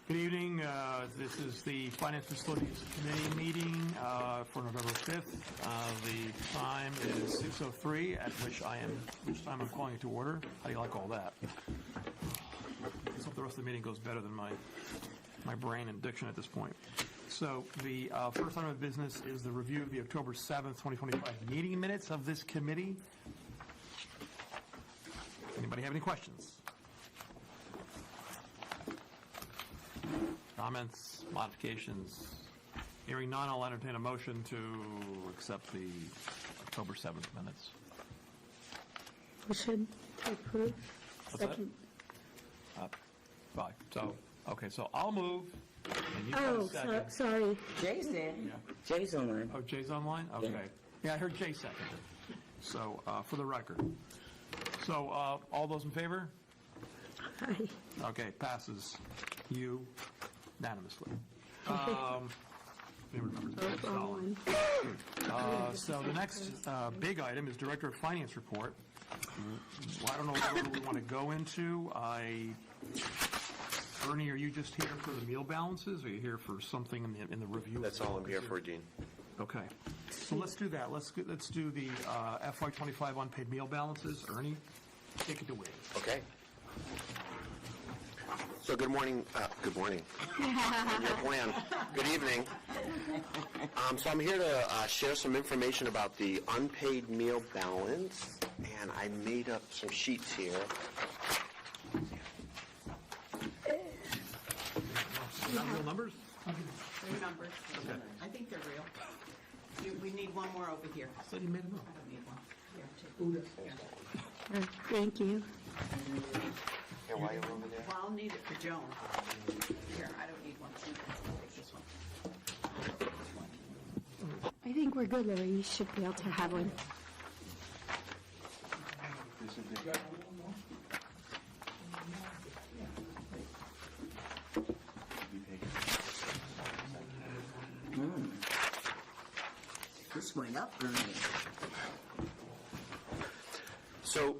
Good evening. This is the Finance Facilities Committee meeting for November 5th. The time is 6:03, at which time I'm calling it to order. How do you like all that? Let's hope the rest of the meeting goes better than my brain and diction at this point. So the first item of business is the review of the October 7th, 2025 meeting minutes of this committee. Anybody have any questions? Comments, modifications? Hearing none, I'll entertain a motion to accept the October 7th minutes. Motion to approve. What's Second. That? Fine. So, okay, so I'll move. And you got a second. Sorry. Jay's there. Yeah. Jay's online. Oh, Jay's online? Okay. Yeah, I heard Jay seconded. So, for the record. So, all those in favor? Aye. Okay, passes unanimously. So the next big item is Director of Finance report. I don't know whether we want to go into. Ernie, are you just here for the meal balances, or are you here for something in the review? That's all I'm here for, Dean. Okay. So let's do that. Let's do the FY25 unpaid meal balances. Ernie, take it away. Okay. So good morning. Good morning. Your plan. Good evening. So I'm here to share some information about the unpaid meal balance, and I made up some sheets here. Not real numbers? They're numbers. Okay. I think they're real. We need one more over here. I thought you made them up. I don't need one. Here, too. Thank you. Here, while you're over there. Well, I'll need it for Joan. Here, I don't need one. Take this one. I think we're good, Larry. You should be able to have one. This went up for me. So,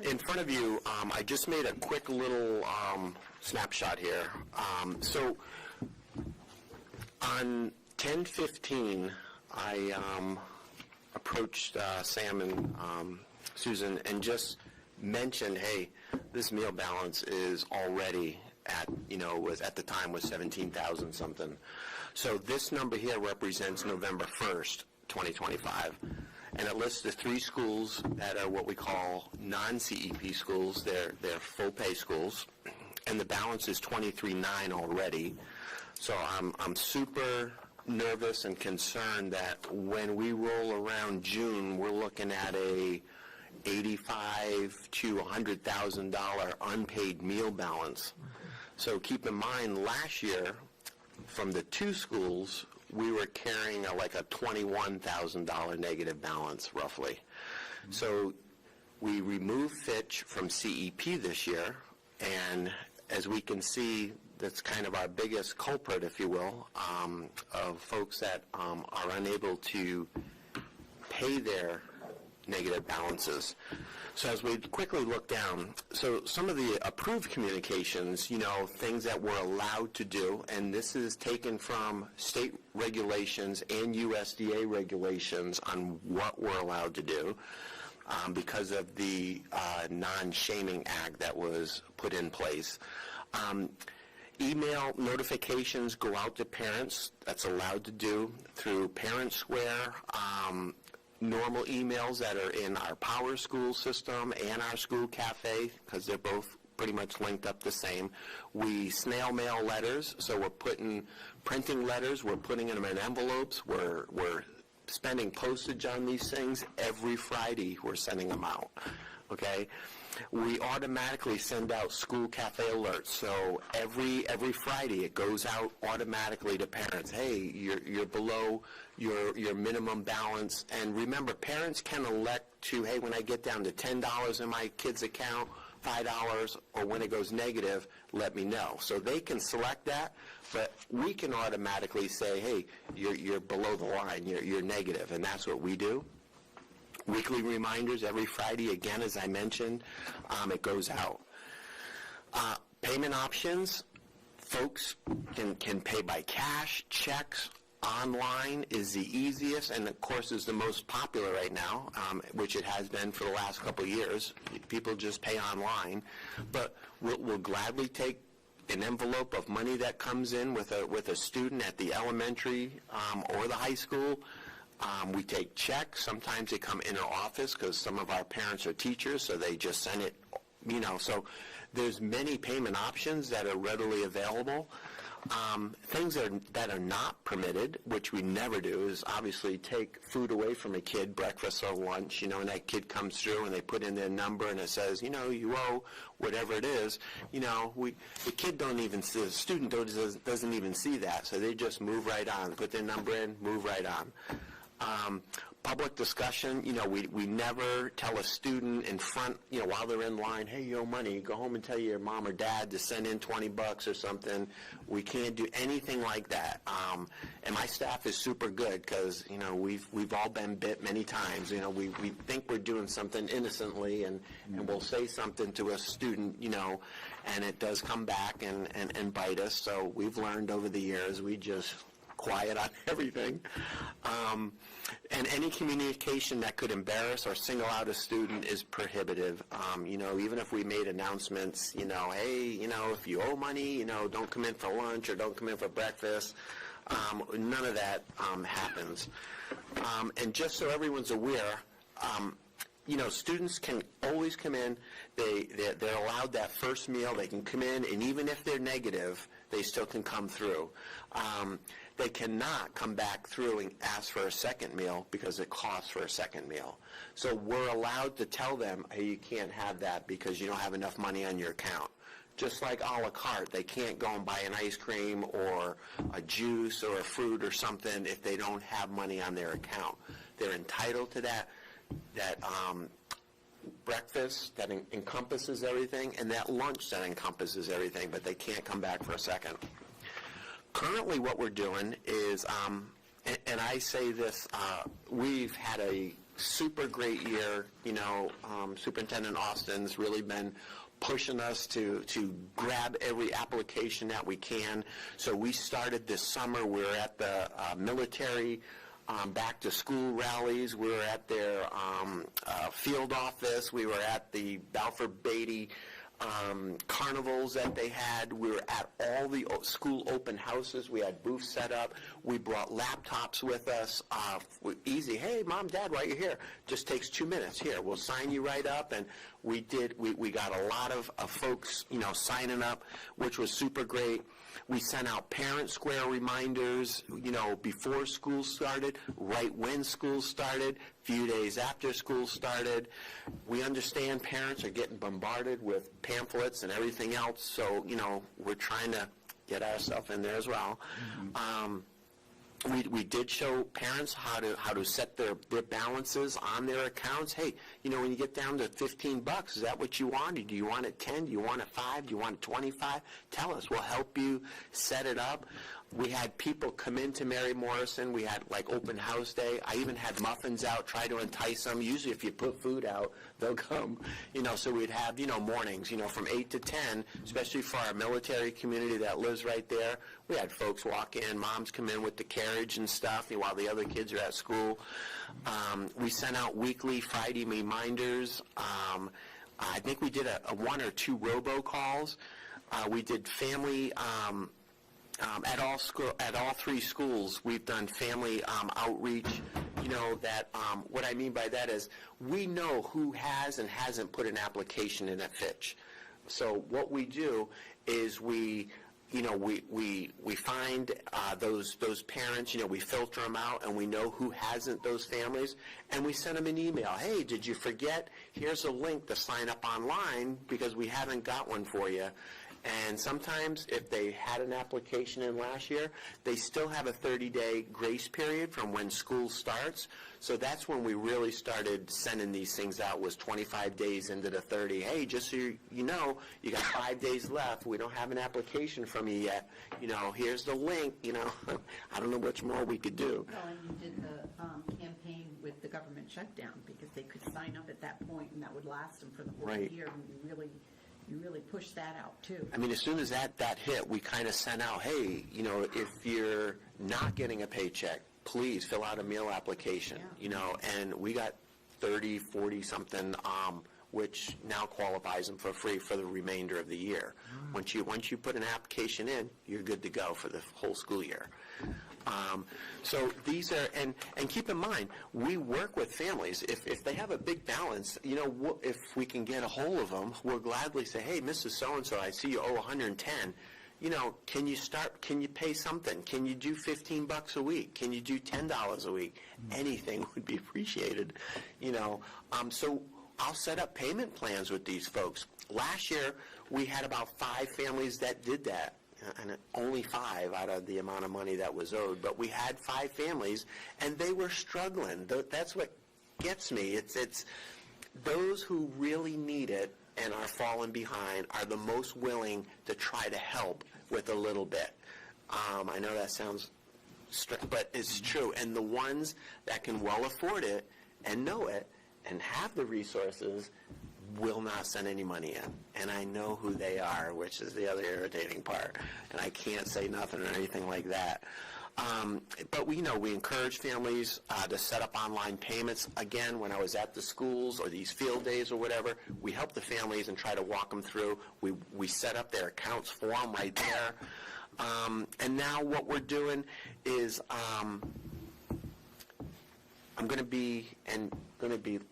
in front of you, I just made a quick little snapshot here. So, on 10/15, I approached Sam and Susan and just mentioned, hey, this meal balance is already at, at the time was 17,000 something. So this number here represents November 1st, 2025. And it lists the 3 schools that are what we call non-CEP schools. They're full-pay schools. And the balance is 23,900 already. So I'm super nervous and concerned that when we roll around June, we're looking at a $85,000 to $100,000 unpaid meal balance. So keep in mind, last year, from the 2 schools, we were carrying like a $21,000 negative balance, roughly. So we removed Fitch from CEP this year, and as we can see, that's kind of our biggest culprit, if you will, of folks that are unable to pay their negative balances. So as we quickly look down, so some of the approved communications, things that we're allowed to do, and this is taken from state regulations and USDA regulations on what we're allowed to do because of the non-shaming act that was put in place. Email notifications go out to parents. That's allowed to do through Parent Square. Normal emails that are in our Power School system and our school cafe, because they're both pretty much linked up the same. We snail mail letters, so we're printing letters, we're putting them in envelopes, we're spending postage on these things. Every Friday we're sending them out, okay? We automatically send out school cafe alerts, so every Friday it goes out automatically to parents. Hey, you're below your minimum balance, and remember, parents can elect to, hey, when I get down to $10 in my kid's account, $5, or when it goes negative, let me know. So they can select that, but we can automatically say, hey, you're below the line, you're negative, and that's what we do. Weekly reminders every Friday, again, as I mentioned, it goes out. Payment options, folks can pay by cash, checks. Online is the easiest and, of course, is the most popular right now, which it has been for the last couple of years. People just pay online. But we'll gladly take an envelope of money that comes in with a student at the elementary or the high school. We take checks. Sometimes they come in our office because some of our parents are teachers, so they just send it, So there's many payment options that are readily available. Things that are not permitted, which we never do, is obviously take food away from a kid, breakfast or lunch, and that kid comes through and they put in their number and it says, you owe whatever it is. The kid the student doesn't even see that, so they just move right on, put their number in, move right on. Public discussion, we never tell a student in front, while they're in line, hey, you owe money, go home and tell your mom or dad to send in $20 or something. We can't do anything like that. And my staff is super good because, we've all been bit many times. We think we're doing something innocently and we'll say something to a student, and it does come back and bite us. So we've learned over the years, we just quiet on everything. And any communication that could embarrass or single out a student is prohibitive. Even if we made announcements, hey, if you owe money, don't come in for lunch or don't come in for breakfast. None of that happens. And just so everyone's aware, students can always come in. They're allowed that first meal. They can come in, and even if they're negative, they still can come through. They cannot come back through and ask for a second meal because it costs for a second meal. So we're allowed to tell them, hey, you can't have that because you don't have enough money on your account. Just like a la carte, they can't go and buy an ice cream or a juice or a fruit or something if they don't have money on their account. They're entitled to that breakfast that encompasses everything and that lunch that encompasses everything, but they can't come back for a second. Currently what we're doing is, and I say this, we've had a super great year. Superintendent Austin's really been pushing us to grab every application that we can. So we started this summer. We were at the military back-to-school rallies. We were at their field office. We were at the Balfour Beatty carnivals that they had. We were at all the school open houses. We had booths set up. We brought laptops with us. Easy. Hey, Mom, Dad, while you're here, just takes 2 minutes. Here, we'll sign you right up. And we got a lot of folks, signing up, which was super great. We sent out parent square reminders, before school started, right when school started, few days after school started. We understand parents are getting bombarded with pamphlets and everything else, so, we're trying to get ourselves in there as well. We did show parents how to set their balances on their accounts. Hey, when you get down to $15, is that what you want? Do you want it 10? Do you want it 5? Do you want it 25? Tell us. We'll help you set it up. We had people come into Mary Morrison. We had, open house day. I even had muffins out, try to entice them. Usually if you put food out, they'll come. So we'd have, mornings, from 8 to 10, especially for our military community that lives right there. We had folks walk in, moms come in with the carriage and stuff while the other kids are at school. We sent out weekly Friday reminders. I think we did a 1 or 2 robocalls. We did family... at all 3 schools, we've done family outreach. What I mean by that is we know who has and hasn't put an application in at Fitch. So what we do is we find those parents, we filter them out, and we know who hasn't, those families, and we send them an email. Hey, did you forget? Here's a link to sign up online because we haven't got one for you. And sometimes if they had an application in last year, they still have a 30-day grace period from when school starts. So that's when we really started sending these things out, was 25 days into the 30. Hey, just so you know, you got 5 days left. We don't have an application from you yet. Here's the link. I don't know much more we could do. Well, and you did the campaign with the government shutdown because they could sign up at that point, and that would last them for the whole Right. year. And we really, you really push that out too. I mean, as soon as that hit, we kind of sent out, hey, if you're not getting a paycheck, please fill out a meal application, and we got 30, 40 something, which now qualifies them for free for the remainder of the year. Once you put an application in, you're good to go for the whole school year. So these are, and keep in mind, we work with families. If they have a big balance, if we can get a hold of them, we'll gladly say, hey, Mrs. So-and-so, I see you owe 110. Can you pay something? Can you do $15 a week? Can you do $10 a week? Anything would be appreciated, So I'll set up payment plans with these folks. Last year, we had about 5 families that did that. And only 5 out of the amount of money that was owed. But we had 5 families, and they were struggling. That's what gets me. It's those who really need it and are falling behind are the most willing to try to help with a little bit. I know that sounds strange, but it's true. And the ones that can well afford it and know it and have the resources will not send any money in. And I know who they are, which is the other irritating part. And I can't say nothing or anything like that. But we encourage families to set up online payments. Again, when I was at the schools or these field days or whatever, we help the families and try to walk them through. We set up their accounts for them right there. And now what we're doing is I'm going to be,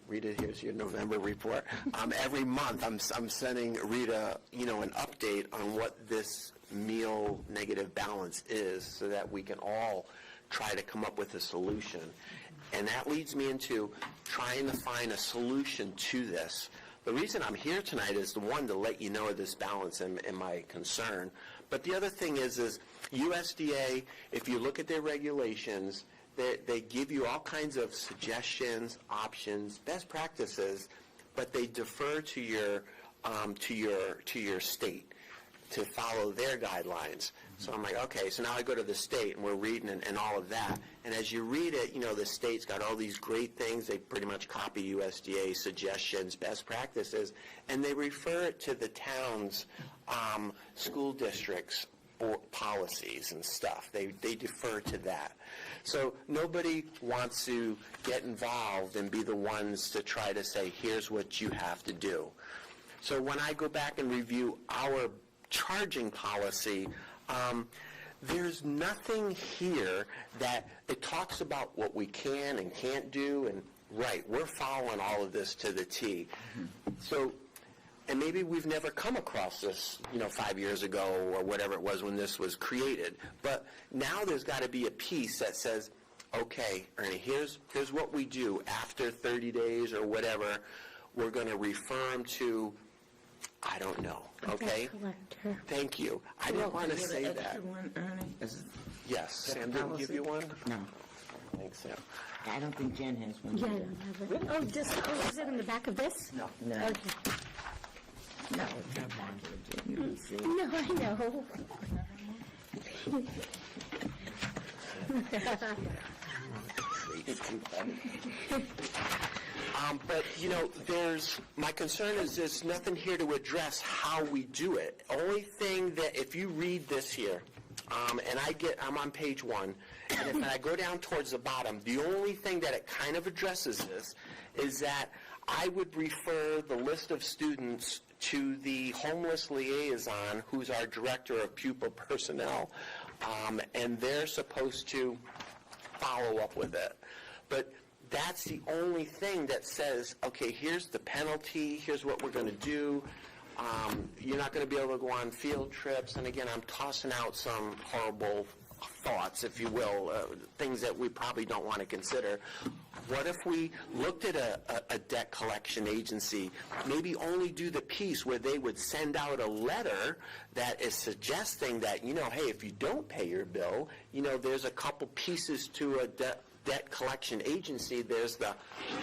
Rita, here's your November report. Every month I'm sending Rita, an update on what this meal negative balance is so that we can all try to come up with a solution. And that leads me into trying to find a solution to this. The reason I'm here tonight is, the one, to let you know of this balance and my concern. But the other thing is USDA, if you look at their regulations, they give you all kinds of suggestions, options, best practices, but they defer to your state to follow their guidelines. So I'm like, okay, so now I go to the state and we're reading and all of that. And as you read it, the state's got all these great things. They pretty much copy USDA suggestions, best practices, and they refer it to the town's school districts or policies and stuff. They defer to that. So nobody wants to get involved and be the ones to try to say, here's what you have to do. So when I go back and review our charging policy, there's nothing here that it talks about what we can and can't do, and right, we're following all of this to the T. So, and maybe we've never come across this, 5 years ago or whatever it was when this was created. But now there's got to be a piece that says, okay, Ernie, here's what we do after 30 days or whatever. We're going to refer them to, I don't know, okay? Collector. Thank you. I didn't want to say that. Extra one, Ernie? Yes, Sam didn't give you one? No. Thanks, Sam. I don't think Jen has one. Yeah, I don't have it. Oh, is it in the back of this? No. Okay. No, it's not back here, Jen. You can see. No, I know. It's too funny. But, my concern is there's nothing here to address how we do it. Only thing that, if you read this here, and I'm on page 1, and if I go down towards the bottom, the only thing that it kind of addresses this is that I would refer the list of students to the homeless liaison, who's our director of pupil personnel, and they're supposed to follow up with it. But that's the only thing that says, okay, here's the penalty, here's what we're going to do. You're not going to be able to go on field trips. And again, I'm tossing out some horrible thoughts, if you will, things that we probably don't want to consider. What if we looked at a debt collection agency, maybe only do the piece where they would send out a letter that is suggesting that, hey, if you don't pay your bill, there's a couple pieces to a debt debt collection agency, there's the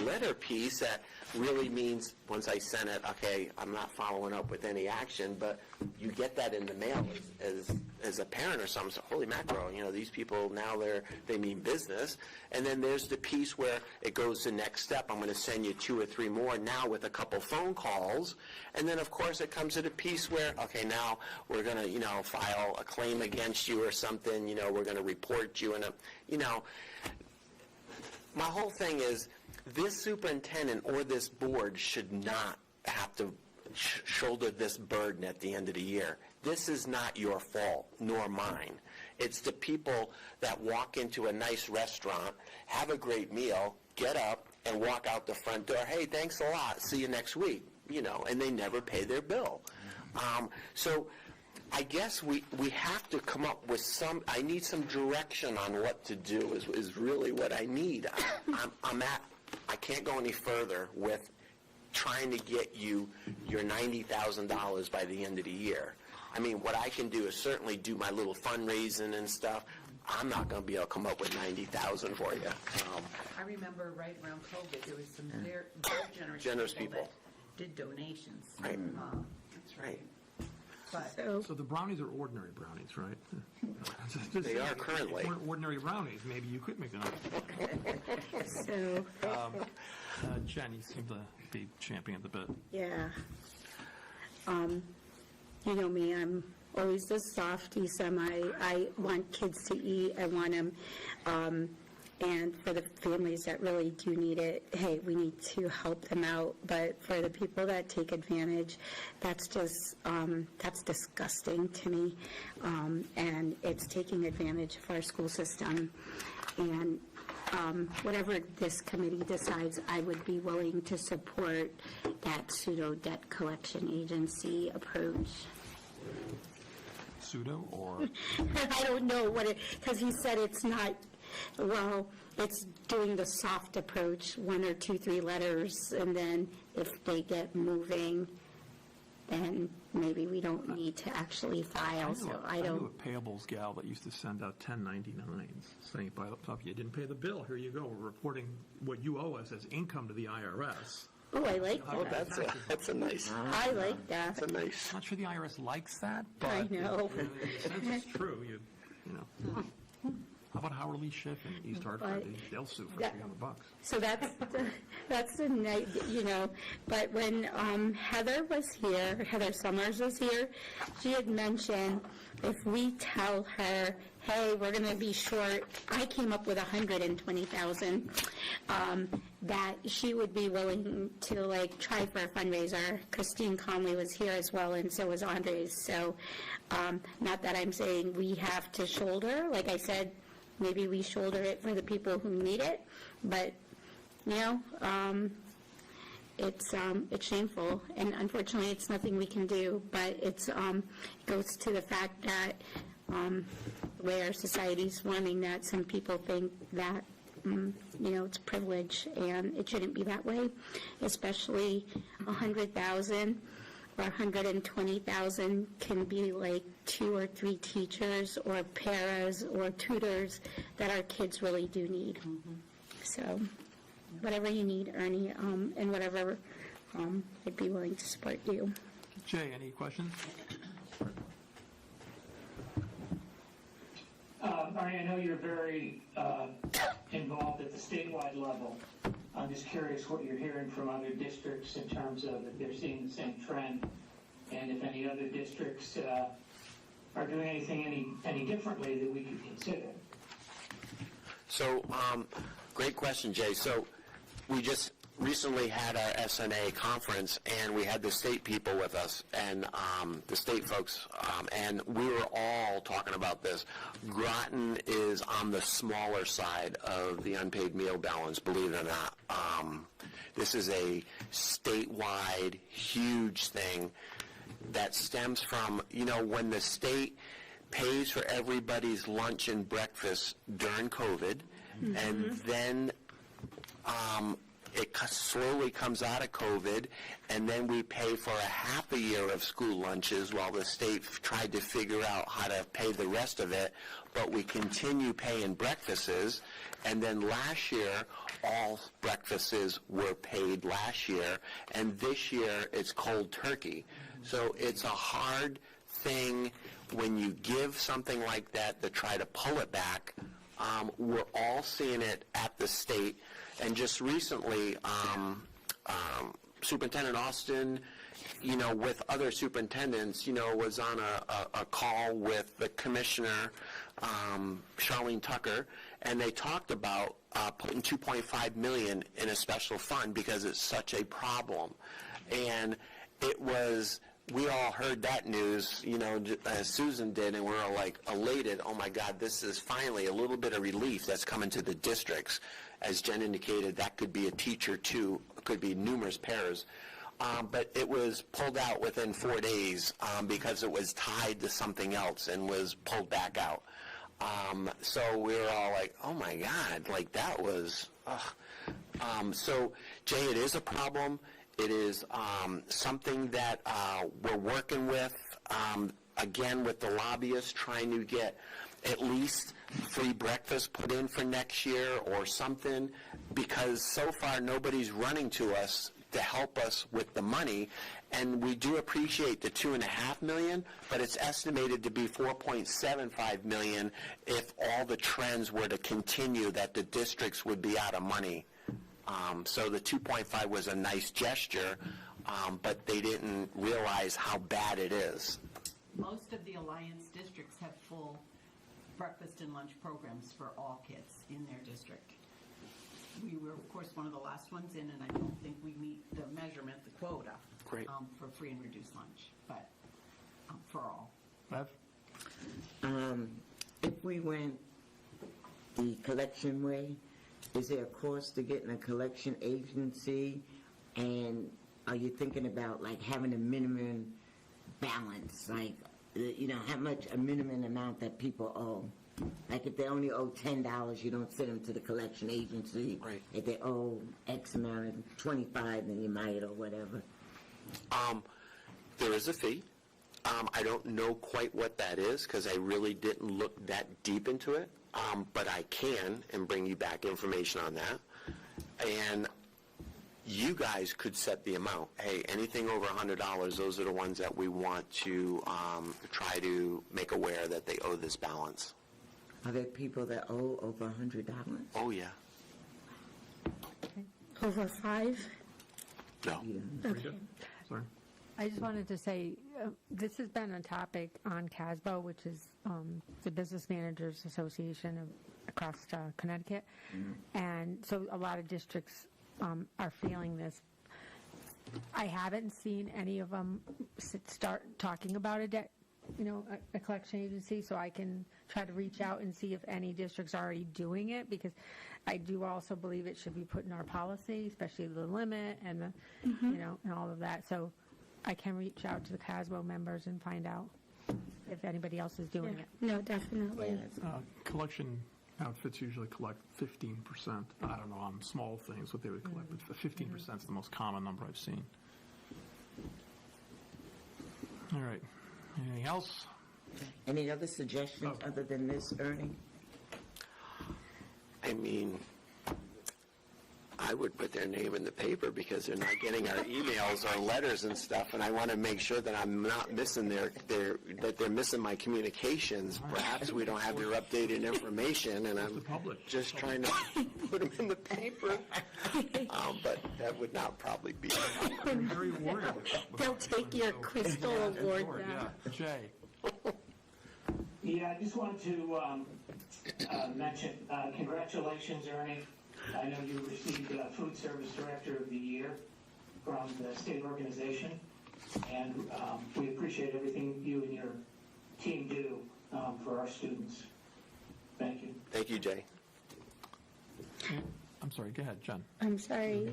letter piece that really means, once I send it, okay, I'm not following up with any action, but you get that in the mail as a parent or something, so holy mackerel, these people now they mean business. And then there's the piece where it goes to next step, I'm going to send you 2 or 3 more now with a couple phone calls. And then, of course, it comes to the piece where, okay, now we're going to, file a claim against you or something, we're going to report you, and, my whole thing is, this superintendent or this board should not have to shoulder this burden at the end of the year. This is not your fault, nor mine. It's the people that walk into a nice restaurant, have a great meal, get up, and walk out the front door, hey, thanks a lot, see you next week, and they never pay their bill. So I guess we have to come up with I need some direction on what to do is really what I need. I can't go any further with trying to get you your $90,000 by the end of the year. I mean, what I can do is certainly do my little fundraising and stuff. I'm not going to be able to come up with $90,000 for you. I remember right around COVID, there was some very Generous people. that did donations. Right. That's right. But So the brownies are ordinary brownies, right? They are currently. If they weren't ordinary brownies, maybe you could make them up. So, Jen, you seem to be championing the bit. yeah. You know me, I'm always the softie, I want kids to eat, I want them, and for the families that really do need it, hey, we need to help them out, but for the people that take advantage, that's just, that's disgusting to me, and it's taking advantage of our school system, and whatever this committee decides, I would be willing to support that pseudo debt collection agency approach. Pseudo or? I don't know because he said it's not, well, it's doing the soft approach, 1 or 2, 3 letters, and then if they get moving, then maybe we don't need to actually file, so I I don't. knew a payables gal that used to send out 1099s saying, by the top, you didn't pay the bill, here you go, we're reporting what you owe us as income to the IRS. Oh, I like Oh, that. that's a nice. I like that. That's a nice. I'm not sure the IRS likes that, but. I know. In a sense, it's true, you know. How about Howard Lee Schiff in East Hartford? They'll sue for $300. So that's the night, but when Heather Summers was here, she had mentioned if we tell her, hey, we're going to be short, I came up with $120,000, that she would be willing to try for a fundraiser. Christine Conley was here as well, and so was Andres. So not that I'm saying we have to shoulder, like I said, maybe we shoulder it for the people who need it, but, it's shameful, and unfortunately, it's nothing we can do, but it goes to the fact that the way our society's running, that some people think that, it's privilege, and it shouldn't be that way, especially $100,000 or $120,000 can be like 2 or 3 teachers or paras or tutors that our kids really do need. So whatever you need, Ernie, and whatever, I'd be willing to support you. Jay, any questions? Arnie, I know you're very involved at the statewide level. I'm just curious what you're hearing from other districts in terms of if they're seeing the same trend, and if any other districts are doing anything any differently that we could consider. So, great question, Jay. So, we just recently had our SNA conference, and we had the state people with us, and the state folks, and we were all talking about this. Groton is on the smaller side of the unpaid meal balance, believe it or not. This is a statewide, huge thing that stems from, when the state pays for everybody's lunch and breakfast during COVID, and then it slowly comes out of COVID, and then we pay for a half a year of school lunches while the state tried to figure out how to pay the rest of it, but we continue paying breakfasts, and then last year, all breakfasts were paid last year, and this year it's cold turkey. So it's a hard thing when you give something like that to try to pull it back. We're all seeing it at the state, and just recently, Superintendent Austin, with other superintendents, was on a call with the commissioner, Charlene Tucker, and they talked about putting $2.5 million in a special fund because it's such a problem. And it was, we all heard that news, as Susan did, and we're all like elated. Oh my God, this is finally a little bit of relief that's coming to the districts. As Jen indicated, that could be a teacher too, it could be numerous pairs. But it was pulled out within 4 days because it was tied to something else and was pulled back out. So we were all like, oh my God, like that was, so Jay, it is a problem. It is something that we're working with, again, with the lobbyists, trying to get at least free breakfast put in for next year or something, because so far nobody's running to us to help us with the money, and we do appreciate the $2.5 million, but it's estimated to be $4.75 million if all the trends were to continue, that the districts would be out of money. So the 2.5 was a nice gesture, but they didn't realize how bad it is. Most of the Alliance districts have full breakfast and lunch programs for all kids in their district. We were, of course, one of the last ones in, and I don't think we meet the measurement, the quota, Great. For free and reduced lunch, but for all. Bev? If we went the collection way, is there a cost to getting a collection agency? And are you thinking about like having a minimum balance, like how much a minimum amount that people owe? Like if they only owe $10, you don't send them to the collection agency. Right. If they owe X amount, 25, then you might, or whatever. There is a fee. I don't know quite what that is because I really didn't look that deep into it, but I can and bring you back information on that. And you guys could set the amount. Hey, anything over $100, those are the ones that we want to try to make aware that they owe this balance. Are there people that owe over $100? Oh, yeah. Over 5? No. Okay. Sorry. I just wanted to say, this has been a topic on CASBO, which is the Business Managers Association across Connecticut. And so a lot of districts are feeling this. I haven't seen any of them start talking about a debt, a collection agency, so I can try to reach out and see if any districts are already doing it, because I do also believe it should be put in our policy, especially the limit and the, and all of that. So I can reach out to the CASBO members and find out if anybody else is doing it. No, definitely. Collection outfits usually collect 15%. I don't know on small things what they would collect, but 15% is the most common number I've seen. All right. Anything else? Any other suggestions other than this, Ernie? I mean, I would put their name in the paper because they're not getting our emails or letters and stuff, and I want to make sure that I'm not missing that they're missing my communications. Perhaps we don't have their updated information, and I'm just trying to put them in the paper. But that would not probably be. I'm very worried. They'll take your crystal award now. Yeah. Jay? Yeah, I just wanted to mention, congratulations, Ernie. I know you received Food Service Director of the Year from the state organization, and we appreciate everything you and your team do for our students. Thank you. Thank you, Jay. I'm sorry, go ahead, Jen. I'm sorry,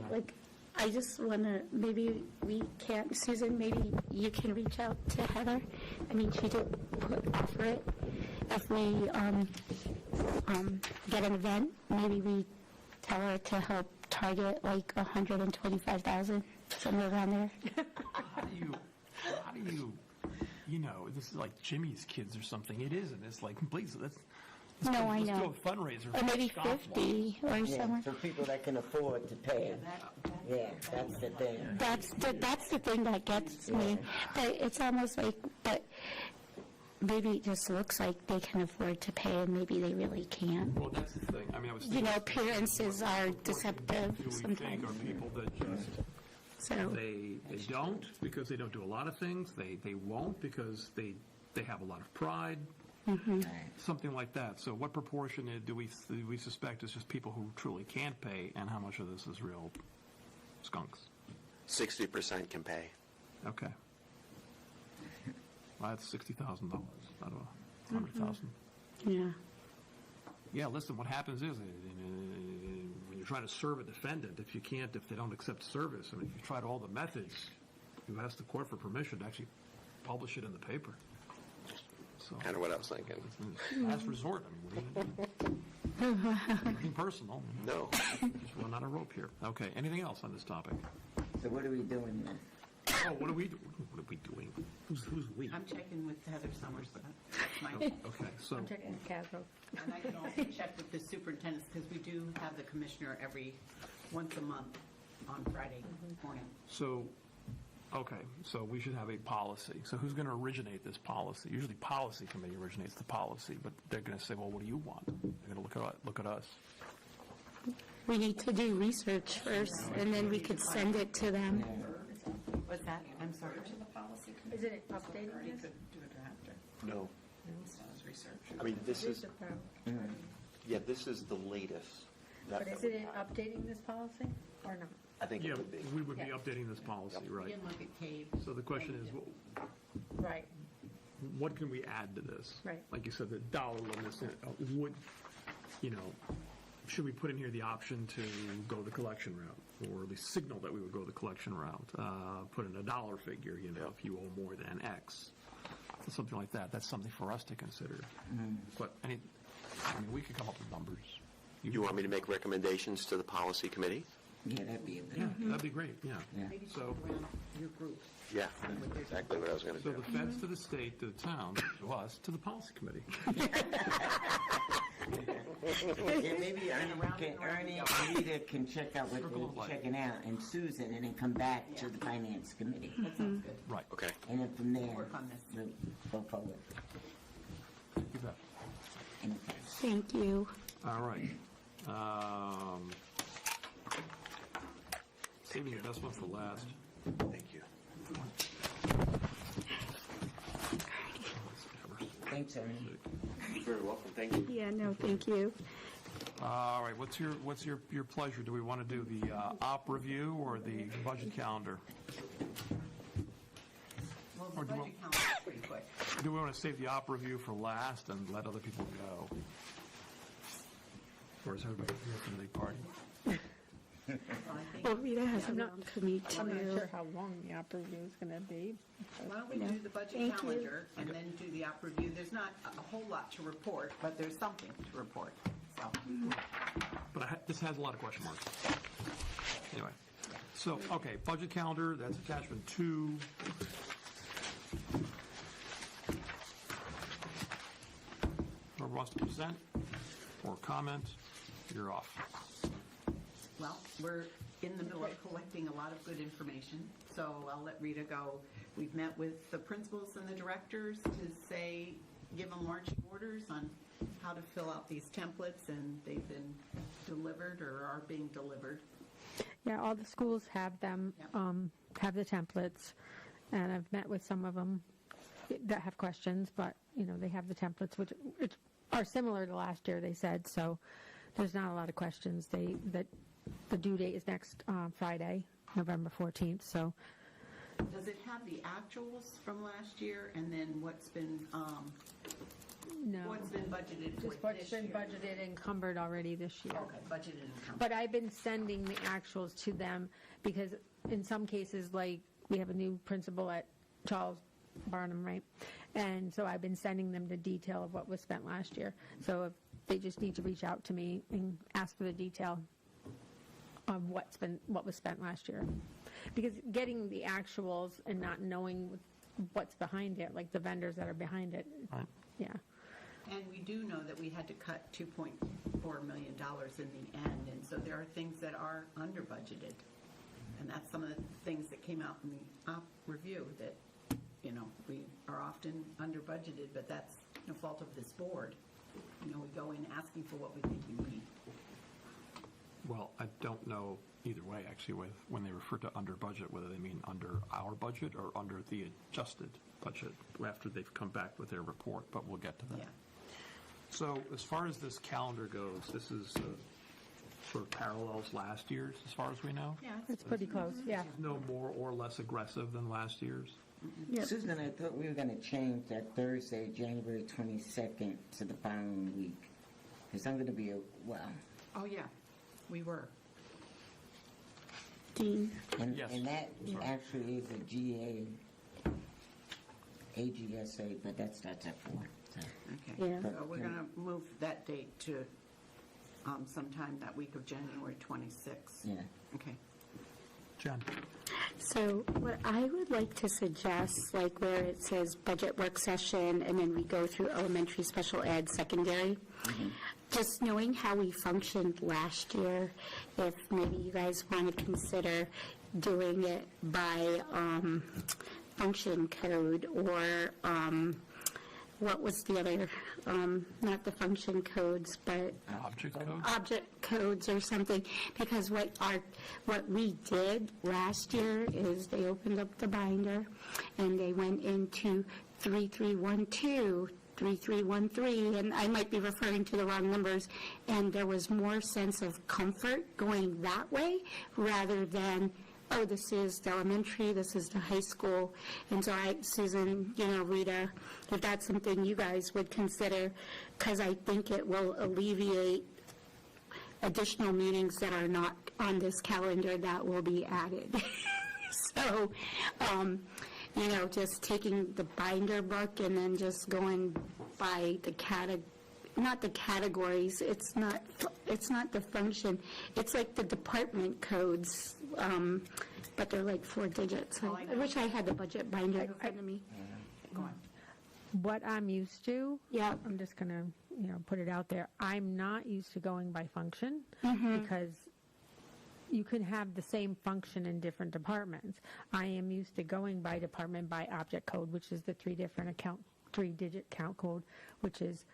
I just want to, maybe we can't, Susan, maybe you can reach out to Heather. I mean, she did offer it. If we get an event, maybe we tell her to help target like 125,000, somewhere around there. How do this is like Jimmy's Kids or something. It isn't. It's like, please, let's No, I do know. a fundraiser. Or maybe for scofflaws. 50 or Yeah, somewhere. for people that can afford to pay. Yeah, that's the thing. That's the thing that gets me. But it's almost like, but maybe it just looks like they can afford to pay and maybe they really can't. Well, that's the thing. I mean, I was You thinking. know, appearances are deceptive Do we think sometimes. are people that just, So, they don't because they don't do a lot of things. They won't because they have a lot of pride. Something like that. So what proportion do we suspect is just people who truly can't pay, and how much of this is real skunks? 60% can pay. Okay. Well, that's $60,000 out of 100,000. yeah. Yeah, listen, what happens is, when you're trying to serve a defendant, if they don't accept service, I mean, if you tried all the methods, you ask the court for permission to actually publish it in the paper. So, Kind of what I was thinking. last resort, I mean, what do you do? Nothing personal. No. Just run out of rope here. Okay, anything else on this topic? So what are we doing then? Oh, what are we doing? What are we doing? Who's we? I'm checking with Heather Summers. That's my- Okay, so, I'm checking Casbo. And I can also check with the superintendents, because we do have the commissioner once a month on Friday morning. okay, so we should have a policy. So who's going to originate this policy? Usually policy committee originates the policy, but they're going to say, well, what do you want? They're going to look at us. We need to do research first, and then we could send it to them. What's that? I'm sorry. Isn't it updating this? Do a draft or No. research. I mean, this is the latest. But isn't it updating this policy or not? I think Yeah, it would be. we would be updating this policy, We right? can look at CAVE. So the question is, Right. what can we add to this? Right. Like you said, the dollar limits, should we put in here the option to go the collection route, or at least signal that we would go the collection route? Put in a dollar figure, if you owe more than X, something like that. That's something for us to consider. But, we could come up with numbers. You want me to make recommendations to the policy committee? Yeah, that'd be a good Yeah, idea. that'd be great, yeah. Maybe So, check around your group. Yeah, that's exactly what I was going to so do. the feds to the state, to the town, to us, to the policy committee. Yeah, maybe Ernie and Rita can check out what Circle of life. they're checking out, and Susan, and then come back to the finance committee. That sounds good. Right. Okay. And then from there, Work on this. we'll go forward. You bet. Okay. Thank you. All right. Saving the best one for last. Thank you. Thanks, Ernie. You're very welcome. Thank you. Yeah, no, thank you. All right, what's your pleasure? Do we want to do the op review or the budget calendar? Well, Or the do budget calendar is pretty quick. Do we want to save the op review for last and let other people go? Or is everybody here for the big party? So I think, Well, Rita has a long commute I'm not too. sure how long the opera review is going to be. why don't we do the budget Thank you. calendar and then do the op review? There's not a whole lot to report, but there's something to report, so. But this has a lot of question marks. Anyway, so, okay, budget calendar, that's attachment 2. Whoever wants to present or comment, you're off. Well, we're in the middle of collecting a lot of good information, so I'll let Rita go. We've met with the principals and the directors to give them marching orders on how to fill out these templates, and they've been delivered or are being delivered. Yeah, all the schools have them, have the templates, and I've met with some of them that have questions, but, they have the templates, which are similar to last year, they said, so there's not a lot of questions. The due date is next Friday, November 14th, so. Does it have the actuals from last year, and then what's been No. budgeted for Just what's this been year? budgeted and encumbered already this year. Okay, budgeted and But I've been sending the actuals to them because in some cases, like, we have a new principal at Charles Barnum, right? And so I've been sending them the detail of what was spent last year. So if they just need to reach out to me and ask for the detail, of what was spent last year. Because getting the actuals and not knowing what's behind it, like the vendors that are behind it, Right. yeah. And we do know that we had to cut $2.4 million in the end, and so there are things that are under budgeted. And that's some of the things that came out in the op review, that, we are often under budgeted, but that's no fault of this board. We go in asking for what we think we need. Well, I don't know either way, actually, when they refer to under budget, whether they mean under our budget or under the adjusted budget after they've come back with their report, but we'll get to that. Yeah. So as far as this calendar goes, this is sort of parallels last year's, as far as we know? Yeah, It's pretty close, yeah. No more or less aggressive than last year's? Yep. Susan, I thought we were going to change that Thursday, January 22nd to the following week. Because I'm going to be, oh, yeah, we were. Dean? and Yes. that actually is a AGSA, but that starts at 4. So. Okay. Yeah. So we're going to move that date to sometime that week of January 26th. Yeah. Okay. Jen? So what I would like to suggest, like where it says budget work session, and then we go through elementary, special ed, secondary, just knowing how we functioned last year, if maybe you guys want to consider doing it by function code, or what was the other, not the function codes, but Object code? object codes or something, because what we did last year is they opened up the binder and they went into 3312, 3313, and I might be referring to the wrong numbers, and there was more sense of comfort going that way rather than, oh, this is the elementary, this is the high school. And so Susan, Rita, if that's something you guys would consider, because I think it will alleviate additional meetings that are not on this calendar that will be added. So, just taking the binder book and then just going by the not the categories, it's not the function, it's like the department codes, but they're like 4 digits. I wish I had the budget binder in front of me. Go on. What I'm used to, Yeah. I'm just going to, put it out there. I'm not used to going by function because you can have the same function in different departments. I am used to going by department by object code, which is the 3-digit count code, which is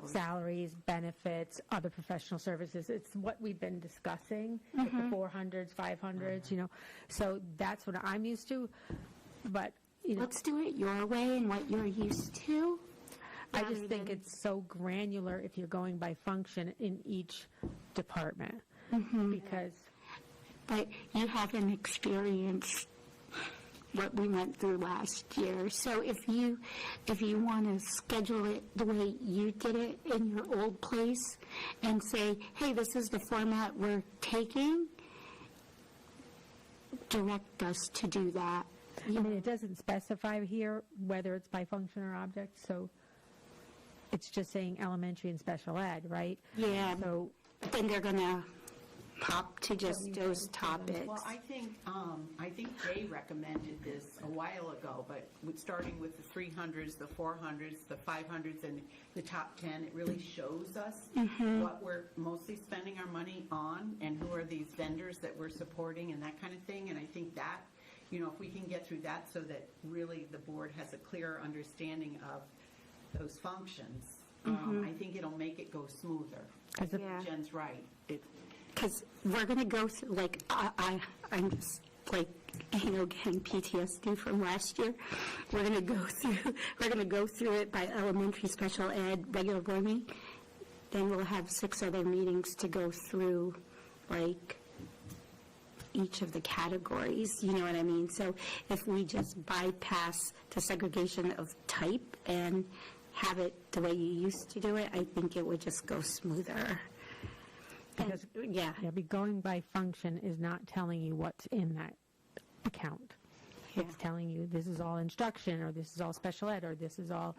salaries, benefits, other professional services. It's what we've been discussing, like the 400s, 500s, So that's what I'm used to. But, Let's do it your way and what you're used to. I just rather think than- it's so granular if you're going by function in each department. Because But you haven't experienced what we went through last year. So if you want to schedule it the way you did it in your old place and say, hey, this is the format we're taking, direct us to do that. I mean, it doesn't specify here whether it's by function or object, so it's just saying elementary and special ed, right? Yeah, So, then they're going to pop to just those topics. Well, I think Jay recommended this a while ago, but starting with the 300s, the 400s, the 500s, and the top 10, it really shows us what we're mostly spending our money on and who are these vendors that we're supporting and that kind of thing. And I think that, if we can get through that so that really the board has a clearer understanding of those functions, I think it'll make it go smoother. Yeah. Jen's right. Because we're going to go through, like, I'm just, like, getting PTSD from last year. We're going to go through it by elementary, special ed, regular board meeting. Then we'll have 6 other meetings to go through, like, each of the categories, you know what I mean? So if we just bypass the segregation of type and have it the way you used to do it, I think it would just go smoother. Because- Yeah. but going by function is not telling you what's in that account. It's telling you this is all instruction, or this is all special ed, or this is all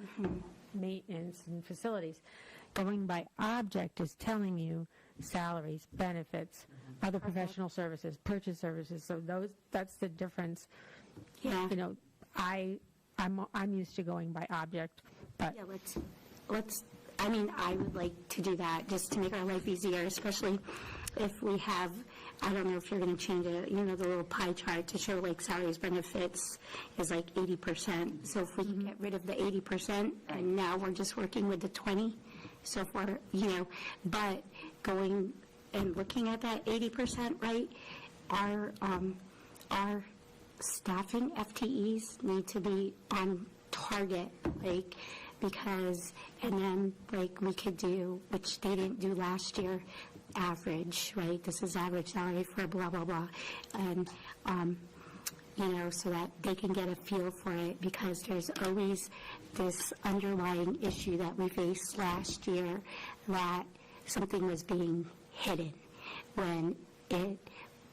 maintenance and facilities. Going by object is telling you salaries, benefits, other professional services, purchase services. So that's the difference. Yeah. You know, I'm used to going by object, but Yeah, let's, I mean, I would like to do that just to make our life easier, especially if we have, I don't know if you're going to change it, you know, the little pie chart to show like salaries, benefits is like 80%. So if we can get rid of the 80% and now we're just working with the 20, so far, you know, but going and looking at that 80%, right, our staffing FTEs need to be on target, like, because, and then, like, we could do, which they didn't do last year, average, right? This is average salary for blah, blah, blah. And, you know, so that they can get a feel for it, because there's always this underlying issue that we faced last year, that something was being hidden when it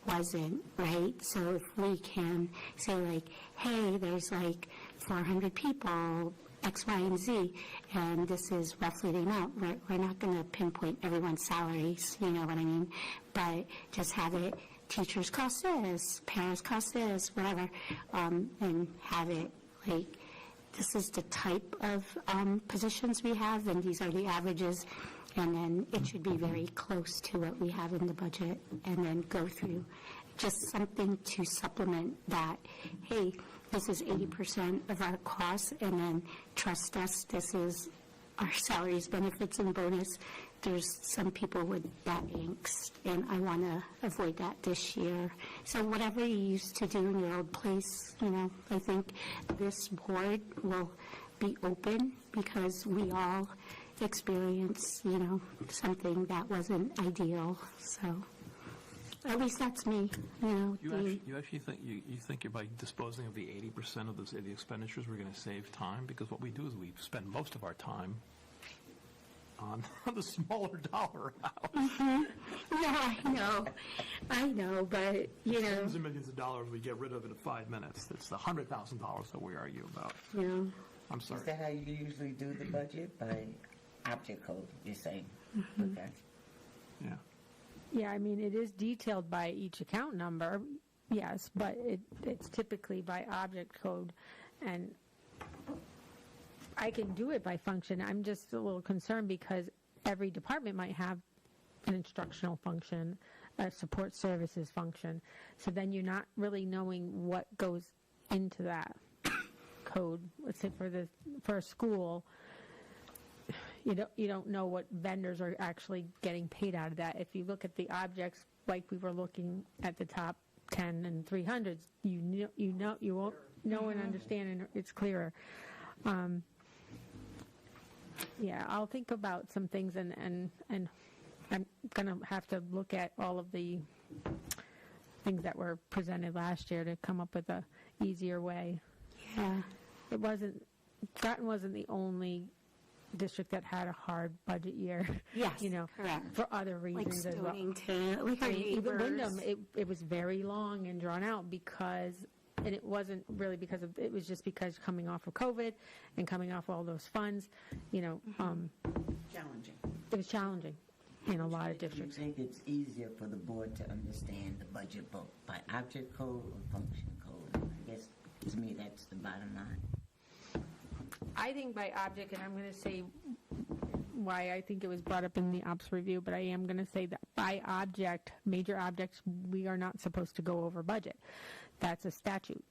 wasn't, right? So if we can say, like, hey, there's like 400 people, X, Y, and Z, and this is roughly the amount. We're not going to pinpoint everyone's salaries, you know what I mean? But just have it, teachers cost this, parents cost this, whatever, and have it like, this is the type of positions we have, and these are the averages, and then it should be very close to what we have in the budget, and then go through just something to supplement that. Hey, this is 80% of our costs, and then trust us, this is our salaries, benefits, and bonus. There's some people with that angst, and I want to avoid that this year. So whatever you used to do in your old place, you know, I think this board will be open, because we all experience, you know, something that wasn't ideal. So at least that's me, you know. You actually think you think by disposing of the 80% of the expenditures, we're going to save time? Because what we do is we spend most of our time on the smaller dollar amount. Yeah, I know, but, you know, Tens of millions of dollars we get rid of in 5 minutes. It's the $100,000 that we argue about. you know, I'm sorry. Is that how you usually do the budget? By object code, you're saying? Okay. Yeah. yeah, I mean, it is detailed by each account number, yes, but it's typically by object code, and I can do it by function. I'm just a little concerned because every department might have an instructional function, a support services function, so then you're not really knowing what goes into that code. Let's say for a school, you don't know what vendors are actually getting paid out of that. If you look at the objects, like we were looking at the top 10 and 300s, you won't know and understand, and it's clearer. Yeah, I'll think about some things, and I'm going to have to look at all of the things that were presented last year to come up with a easier way. yeah. Groton wasn't the only district that had a hard budget year. Yes, you know, correct. for other Like reasons as well. Stonington, like our I mean, even neighbors. Wyndham, it was very long and drawn out because, and it wasn't really because of, it was just because coming off of COVID and coming off all those funds, you know, Challenging. it was challenging in a lot of Do you districts. think it's easier for the board to understand the budget book by object code or function code? I guess, to me, that's the bottom line. I think by object, and I'm going to say why I think it was brought up in the ops review, but I am going to say that by object, major objects, we are not supposed to go over budget. That's a statute.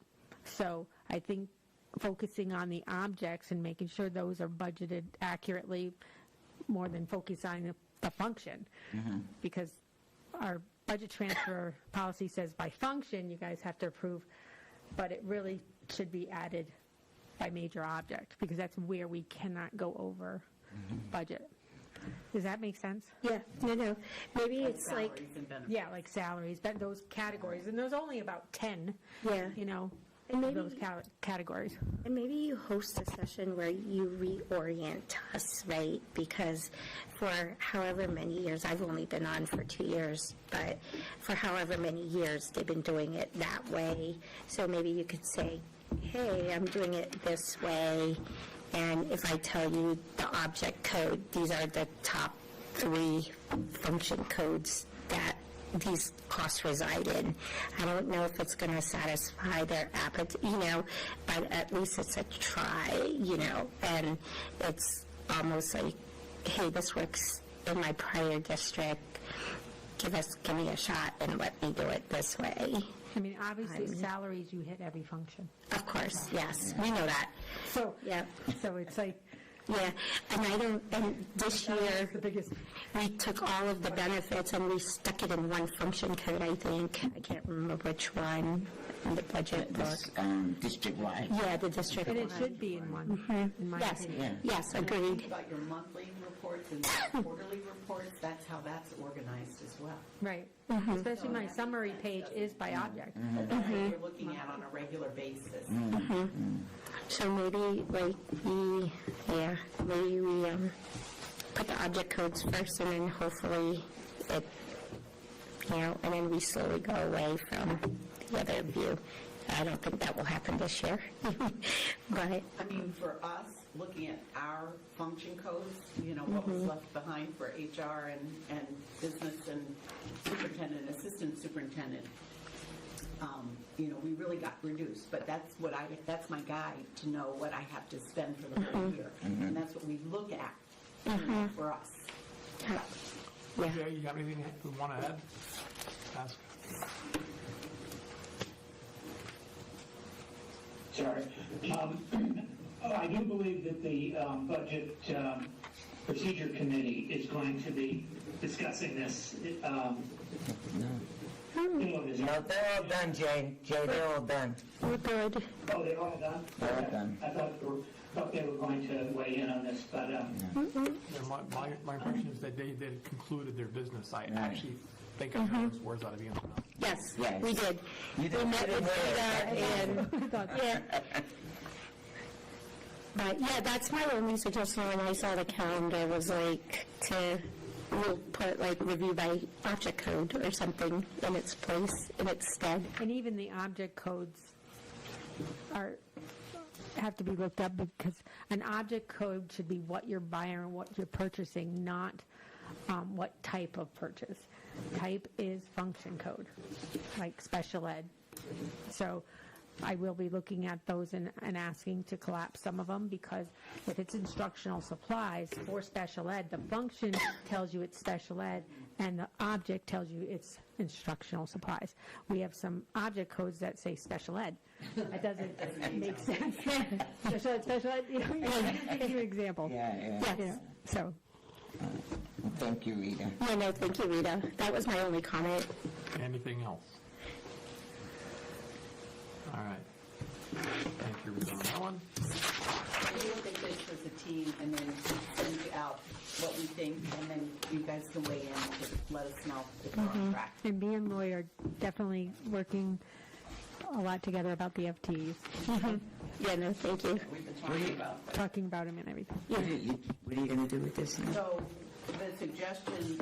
So I think focusing on the objects and making sure those are budgeted accurately more than focus on the function. Because our budget transfer policy says by function, you guys have to approve, but it really should be added by major object, because that's where we cannot go over budget. Does that make sense? Yeah, no. Maybe it's like, Salaries and benefits. Yeah, like salaries, but those categories, and there's only about 10, yeah. you know, And maybe- those categories. And maybe you host a session where you reorient us, right? Because for however many years, I've only been on for 2 years, but for however many years, they've been doing it that way. So maybe you could say, hey, I'm doing it this way, And if I tell you the object code, these are the top 3 function codes that these costs reside in. I don't know if it's going to satisfy their appetite, but at least it's a try, and it's almost like, hey, this works in my prior district. Give me a shot and let me do it this way. I mean, obviously, salaries, you hit every function. Of course, yes, we know that. So, Yeah. so it's like, Yeah, and this year, we took all of the benefits and we stuck it in one function code, I think. I can't remember which one in the budget book. This, district-wide. Yeah, the district and it one. should be in one, in my Yes, opinion. yes, Think agreed. about your monthly reports and quarterly reports, that's how that's organized as well. Right. Especially my summary page is by object. But that's what you're looking at on a regular basis. So maybe, we put the object codes first and then hopefully it, and then we slowly go away from the other view. I don't think that will happen this year, but, I mean, for us, looking at our function codes, what was left behind for HR and business and superintendent, assistant superintendent, we really got reduced, but that's my guide to know what I have to spend for the whole year. And that's what we look at for us. yeah. Jay, you got anything you want to add? Ask. Sorry. I do believe that the Budget Procedure Committee is going to be discussing this. No, they're all done, Jay. Jay, they're all done. We're good. Oh, they're all done? They're all done. I thought they were going to weigh in on this, but, Yeah, my impression is that they concluded their business. I actually think I heard those words out of Ian's mouth. Yes, Yes. we did. You We did met pretty with well. Rita and, yeah. But, yeah, that's my only suggestion when I saw the calendar was we'll put review by object code or something in its place, in its stead. And even the object codes have to be looked up, because an object code should be what you're buying or what you're purchasing, not what type of purchase. Type is function code, like special ed. So I will be looking at those and asking to collapse some of them, because if it's instructional supplies for special ed, the function tells you it's special ed and the object tells you it's instructional supplies. We have some object codes that say special ed. That doesn't make sense. Special ed, just give you an example. Yeah. Yes. So, Thank you, Rita. Yeah, no, thank you, Rita. That was my only comment. Anything else? All right. Thank you, Rita, on that one. I do think this as a team, and then send out what we think, and then you guys can weigh in to let us know if we're on track. and me and Roy are definitely working a lot together about the FTs, Yeah, no, thank you. We've been talking about that. talking about them and everything. What are you going to do with this now? So the suggestion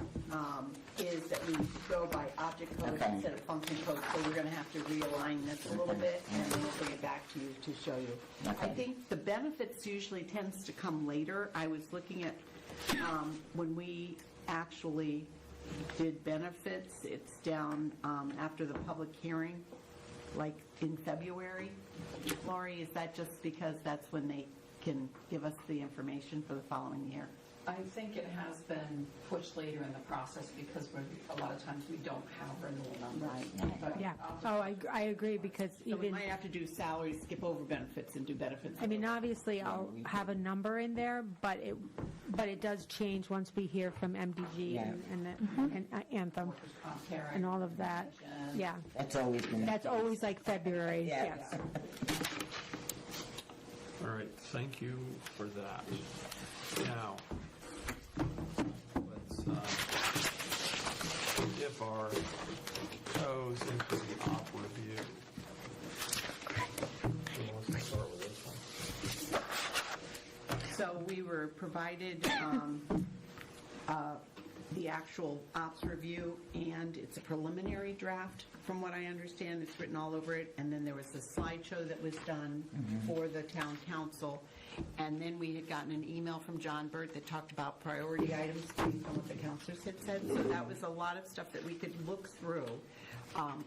is that we go by object codes Okay. instead of function codes, so we're going to have to realign this a little bit, and then we'll bring it back to you to show you. I Okay. think the benefits usually tends to come later. I was looking at when we actually did benefits, it's down after the public hearing, like in February. Lori, is that just because that's when they can give us the information for the following year? I think it has been pushed later in the process because a lot of times we don't have renewal numbers. Right. But Yeah. I'll Oh, I agree, because So we even, might have to do salaries, skip over benefits, and do benefits. I mean, obviously, I'll have a number in there, but it does change once we hear from MDG Yeah. and Anthem workers' comp parent, and all of that. pension. Yeah, That's always been. that's always like February, Yeah. yes. All right, thank you for that. Now, let's dip our toes into the op review. Who wants to start with this one? So we were provided the actual ops review, and it's a preliminary draft, from what I understand. It's written all over it, and then there was a slideshow that was done for the town council. And then we had gotten an email from John Burt that talked about priority items based on what the counselors had said. So that was a lot of stuff that we could look through.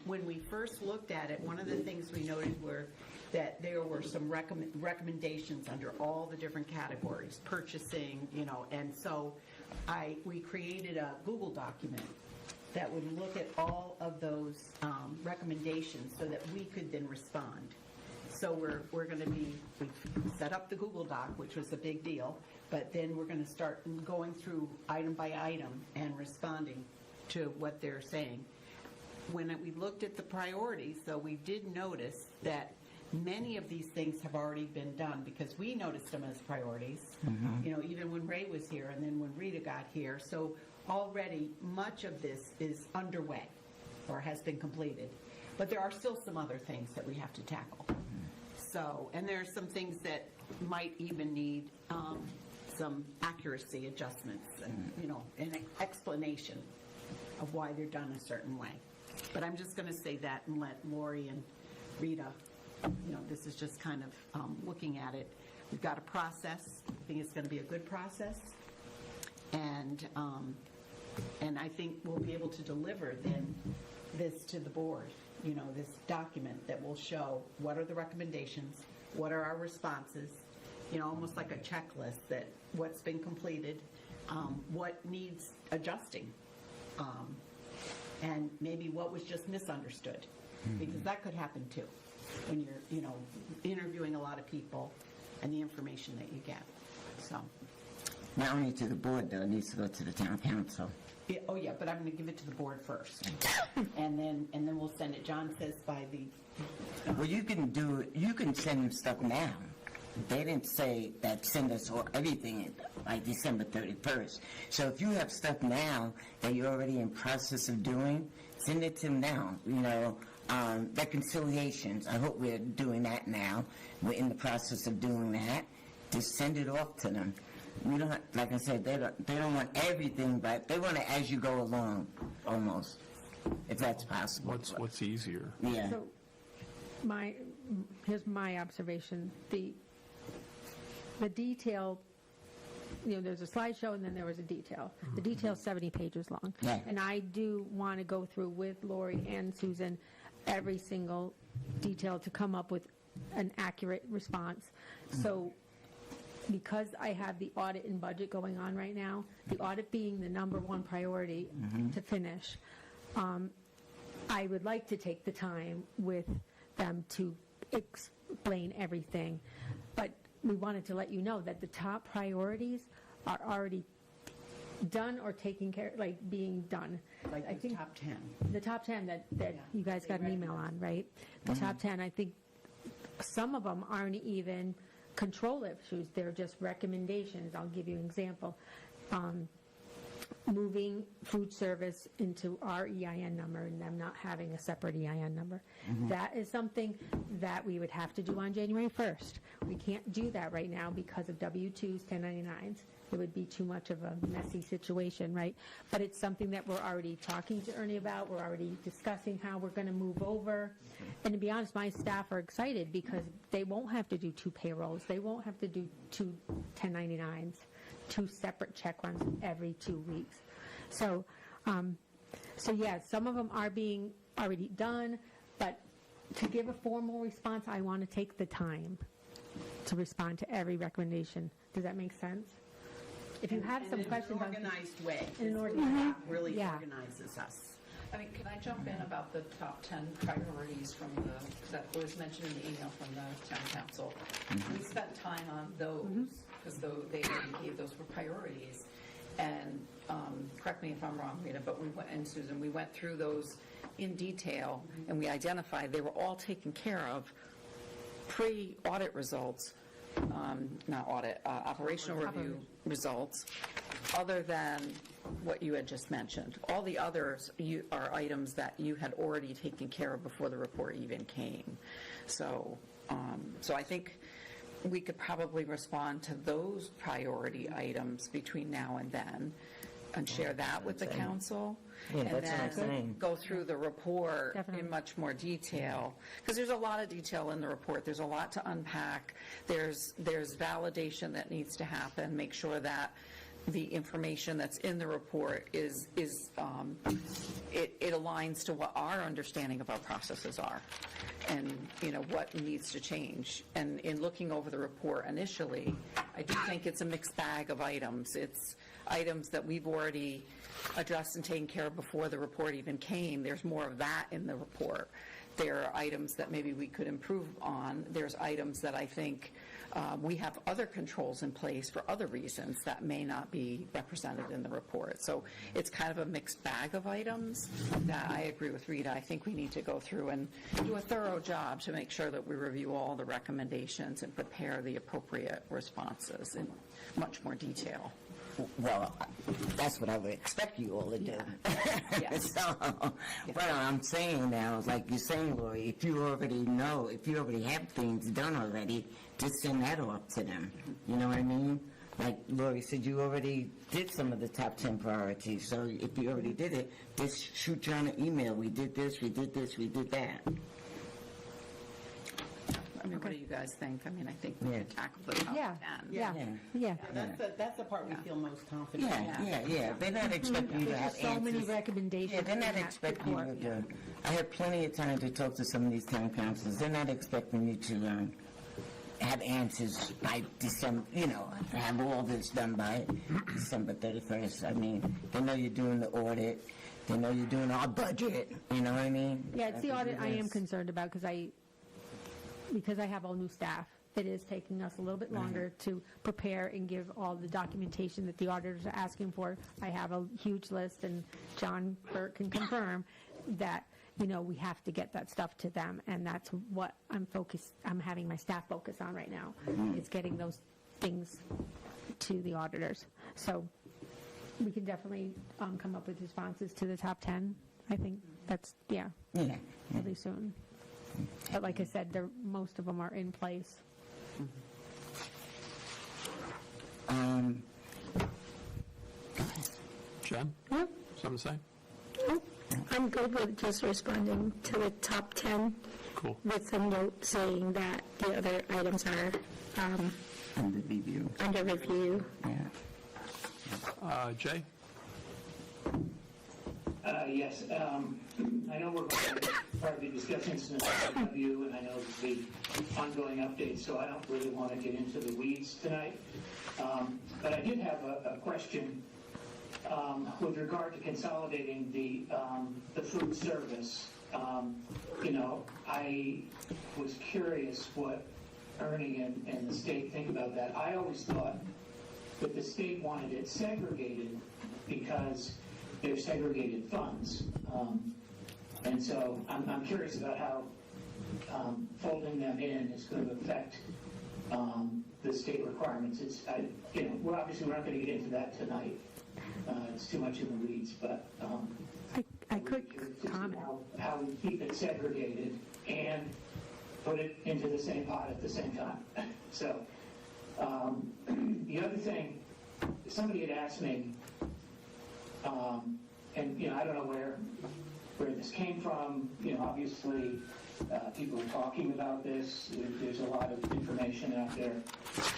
When we first looked at it, one of the things we noted were that there were some recommendations under all the different categories, purchasing, and so we created a Google document that would look at all of those recommendations so that we could then respond. So we're going to we set up the Google Doc, which was a big deal, but then we're going to start going through item by item and responding to what they're saying. When we looked at the priorities, though, we did notice that many of these things have already been done because we noticed them as priorities, even when Ray was here and then when Rita got here. So already much of this is underway or has been completed. But there are still some other things that we have to tackle. So, and there are some things that might even need some accuracy adjustments and, an explanation of why they're done a certain way. But I'm just going to say that and let Lori and Rita, this is just kind of looking at it. We've got a process. I think it's going to be a good process. And I think we'll be able to deliver then this to the board, this document that will show what are the recommendations, what are our responses, almost like a checklist that what's been completed, what needs adjusting, and maybe what was just misunderstood, because that could happen too when you're, interviewing a lot of people and the information that you get. So. Not only to the board, though, it needs to go to the town council. Yeah, oh, yeah, but I'm going to give it to the board first, and then we'll send it. John says by the. Well, you can send them stuff now. They didn't say that send us everything by December 31st. So if you have stuff now that you're already in process of doing, send it to them now. Reconciliations, I hope we're doing that now. We're in the process of doing that. Just send it off to them. You don't, like I said, they don't want everything, but they want it as you go along, almost, if that's possible. What's easier? Yeah. So here's my observation. The detail, there's a slideshow and then there was a detail. The detail's 70 pages long. Yeah. And I do want to go through with Lori and Susan every single detail to come up with an accurate response. So because I have the audit and budget going on right now, the audit being the number one priority to finish, I would like to take the time with them to explain everything. But we wanted to let you know that the top priorities are already done or taken care, like being done. Like I the think top 10. the top 10 that you guys got an email on, right? The top 10, I think some of them aren't even control issues. They're just recommendations. I'll give you an example. Moving food service into our EIN number and them not having a separate EIN number. That is something that we would have to do on January 1st. We can't do that right now because of W-2s, 1099s. It would be too much of a messy situation, right? But it's something that we're already talking to Ernie about. We're already discussing how we're going to move over. And to be honest, my staff are excited because they won't have to do 2 payrolls. They won't have to do 2 1099s, 2 separate check runs every 2 weeks. So yeah, some of them are being already done, but to give a formal response, I want to take the time to respond to every recommendation. Does that make sense? If you have some questions in an organized way. In an organized really yeah. organizes us. I mean, can I jump in about the top 10 priorities that was mentioned in the email from the town council? We spent time on those because they gave those were priorities. And correct me if I'm wrong, Rita, but Susan, we went through those in detail and we identified they were all taken care of pre-audit results, not audit, operational review results, other than what you had just mentioned. All the others are items that you had already taken care of before the report even came. So I think we could probably respond to those priority items between now and then. and share that with the council. Yeah, that's what I'm saying. And then go through the report Definitely. in much more detail. Because there's a lot of detail in the report. There's a lot to unpack. There's validation that needs to happen. Make sure that the information that's in the report it aligns to what our understanding of our processes are, and what needs to change. And in looking over the report initially, I do think it's a mixed bag of items. It's items that we've already addressed and taken care of before the report even came. There's more of that in the report. There are items that maybe we could improve on. There's items that I think we have other controls in place for other reasons that may not be represented in the report. So it's kind of a mixed bag of items that I agree with Rita. I think we need to go through and do a thorough job to make sure that we review all the recommendations and prepare the appropriate responses in much more detail. Well, that's what I would expect you all to do. Yes. So, what I'm saying now is, like you're saying, Lori, if you already have things done already, just send that off to them. You know what I mean? Like Lori said, you already did some of the top 10 priorities. So if you already did it, just shoot you on an email. We did this, we did this, we did that. I mean, what do you guys think? I mean, I think we can tackle the top 10. Yeah. That's the part we feel most confident in. Yeah. They're not expecting you to have There's so many answers. recommendations. Yeah, they're not in that expecting report. you to. I had plenty of time to talk to some of these town councils. They're not expecting you to have answers by December, have all this done by December 31st. I mean, they know you're doing the audit. They know you're doing our budget. You know what I mean? Yeah, it's the That's audit what I it am is. concerned about because I have all new staff. It is taking us a little bit longer to prepare and give all the documentation that the auditors are asking for. I have a huge list, and John Burke can confirm that, we have to get that stuff to them, and that's what I'm having my staff focus on right now, is getting those things to the auditors. So we can definitely come up with responses to the top 10. I think that's, really soon. But like I said, most of them are in place. Jen? Yeah. Something to say? I'm good with just responding to the top 10 Cool. with a note saying that the other items are Under review. under review. Yeah. Jay? Yes, I know we're going to probably be discussing some of you, and I know the ongoing updates, so I don't really want to get into the weeds tonight. But I did have a question with regard to consolidating the food service. I was curious what Ernie and the state think about that. I always thought that the state wanted it segregated because they're segregated funds. And so I'm curious about how folding them in is going to affect the state requirements. Well, obviously we're not going to get into that tonight. It's too much in the weeds, but I could comment. how we keep it segregated and put it into the same pot at the same time. So the other thing, somebody had asked me, and I don't know where this came from. Obviously people are talking about this. There's a lot of information out there,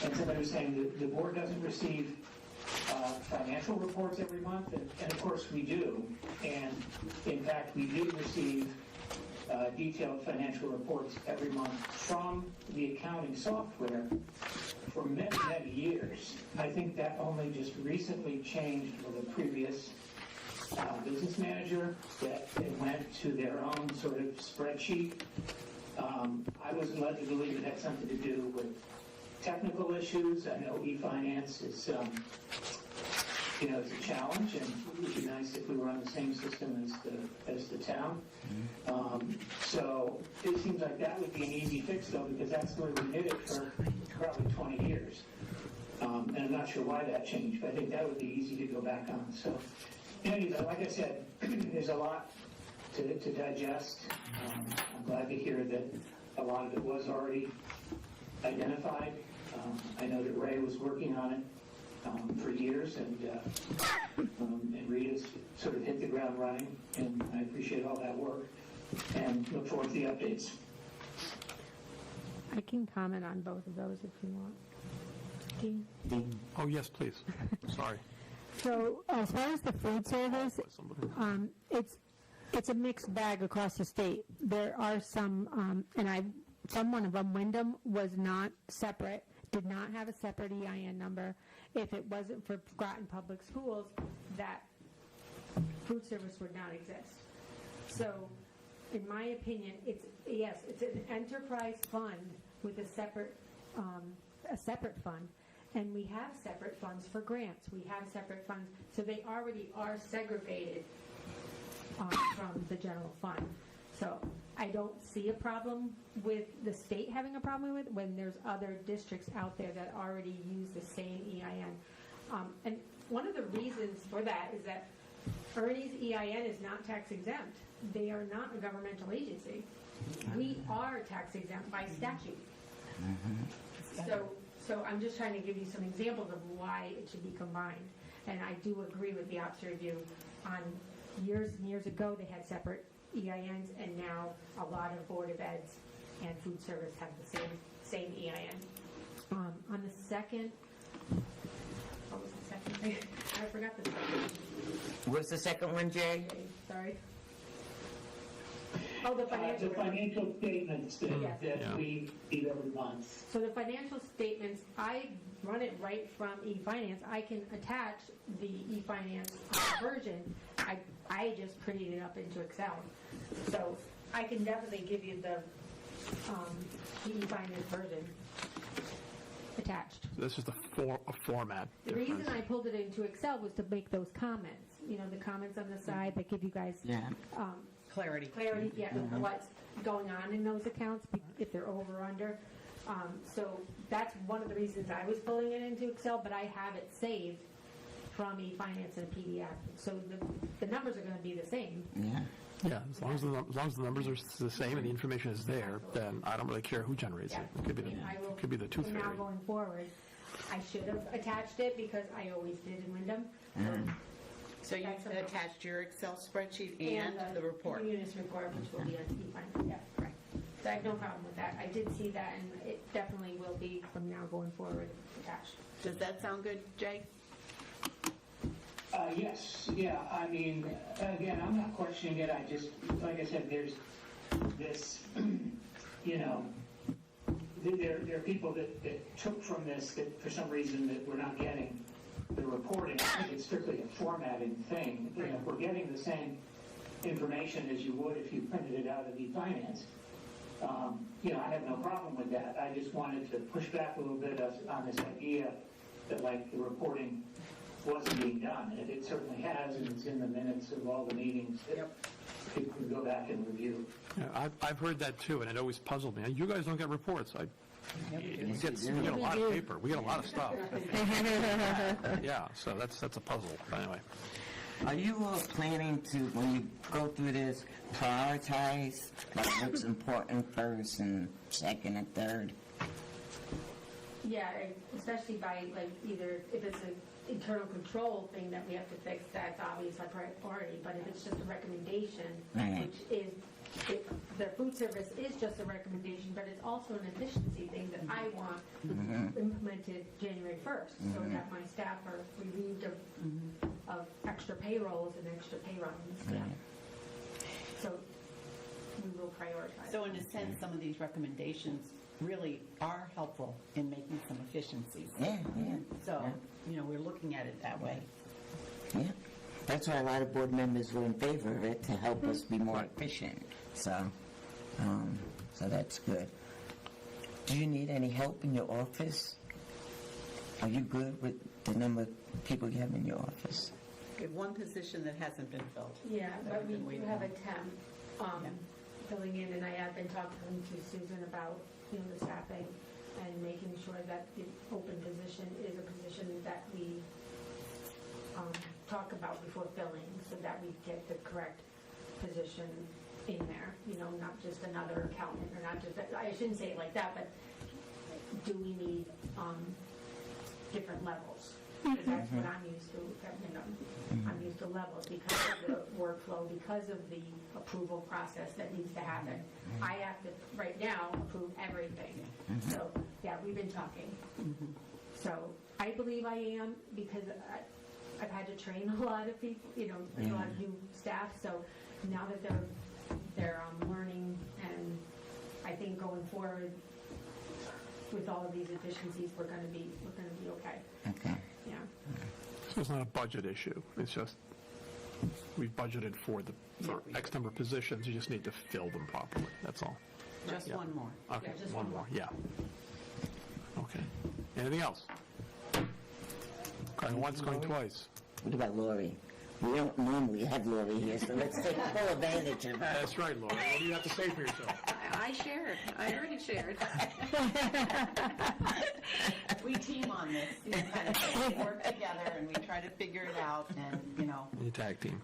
and somebody was saying that the board doesn't receive financial reports every month, and of course we do. And in fact, we do receive detailed financial reports every month from the accounting software for many, many years. I think that only just recently changed with a previous business manager, that they went to their own sort of spreadsheet. I was led to believe it had something to do with technical issues. I know e-finance is, it's a challenge, and it would be nice if we were on the same system as the town. So it seems like that would be an easy fix, though, because that's the way we did it for probably 20 years. And I'm not sure why that changed, but I think that would be easy to go back on. So anyway, like I said, there's a lot to digest. I'm glad to hear that a lot of it was already identified. I know that Ray was working on it. for years, and Rita's sort of hit the ground running, and I appreciate all that work, and look forward to the updates. I can comment on both of those if you want. Dean? Oh, yes, please. Sorry. So as far as the food service, it's a mixed bag across the state. There are some, one of them, Wyndham, was not separate, did not have a separate EIN number. If it wasn't for Groton Public Schools, that food service would not exist. So, in my opinion, it's an enterprise fund with a separate fund. And we have separate funds for grants. We have separate funds. So they already are segregated from the general fund. So I don't see a problem with the state having a problem with it when there's other districts out there that already use the same EIN. And one of the reasons for that is that Ernie's EIN is not tax exempt. They are not a governmental agency. We are tax exempt by statute. So I'm just trying to give you some examples of why it should be combined. And I do agree with the officer review on years and years ago they had separate EINs, and now a lot of Board of Eds and food service have the same EIN. On the second, what was the second thing? I forgot the second. What's the second one, Jay? Okay, sorry. Oh, the financial. The financial statements that Yes. we see every month. So the financial statements, I run it right from eFinance. I can attach the eFinance version. I just printed it up into Excel. So I can definitely give you the eFinance version attached. This is a format The difference. reason I pulled it into Excel was to make those comments. You know, the comments on the side that give you guys Clarity. of what's going on in those accounts, if they're over or under. So that's one of the reasons I was pulling it into Excel, but I have it saved from eFinance and PDF. So the numbers are going to be the same. Yeah, as long as the numbers are the same and the information is there, then I don't really care who generates it. It could be the tooth From now fairy. going forward, I should have attached it because I always did in Wyndham. So you attached your Excel spreadsheet and the report. The Munis report, which will be on eFinance, yeah. Right. So I have no problem with that. I did see that, and it definitely will be from now going forward attached. Does that sound good, Jay? Yes, yeah, I mean, again, I'm not questioning it, I just, like I said, there's this, you know, there are people that took from this that for some reason that we're not getting the reporting. I think it's strictly a formatting thing. You know, if we're getting the same information as you would if you printed it out of eFinance, you know, I have no problem with that. I just wanted to push back a little bit on this idea that, like, the reporting wasn't being done. And it certainly has, and it's in the minutes of all the meetings that people can go back and review. Yeah, I've heard that too, and it always puzzled me. You guys don't get reports. We get a lot of paper. We get a lot of stuff. Yeah, so that's a puzzle. But anyway. Are you planning to, when you go through this, prioritize like what's important first and second and third? Yeah, especially by, like, either if it's an internal control thing that we have to fix, that's obviously a priority. But if it's just a recommendation, which is, the food service is just a recommendation, but it's also an efficiency thing that I want implemented January 1st, so that my staff are relieved of extra payrolls and extra pay runs. So we will prioritize. So in a sense, some of these recommendations really are helpful in making some efficiencies. So, you know, we're looking at it that way. Yeah. That's why a lot of board members were in favor of it, to help us be more efficient. So that's good. Do you need any help in your office? Are you good with the number of people you have in your office? We have one position that hasn't been filled. Yeah, that but we've we been do waiting have on. a temp filling in, and I have been talking to Susan about, you know, the staffing and making sure that the open position is a position that we talk about before filling, so that we get the correct position in there, you know, not just another accountant, or not just, I shouldn't say it like that, but do we need different levels? because that's what I'm used to, I'm used to levels because of the workflow, because of the approval process that needs to happen. I have to, right now, approve everything. So, yeah, we've been talking. So I believe I am because I've had to train a lot of people, a lot of new staff. So now that they're learning, and I think going forward with all of these efficiencies, we're going to be okay. Okay. Yeah. So it's not a budget issue. It's just, we've budgeted for X number of positions. You just need to fill them properly. That's all. Just Yeah. one more. Okay, Yeah, just one one more, yeah. Okay. Anything else? Going once, going twice. What about Lori? We don't normally have Lori here, so let's take full advantage of her. That's right, Laura. What do you have to say for yourself? I shared. I already shared. We team on this, kind of thing. We work together and we try to figure it out and, You tag team.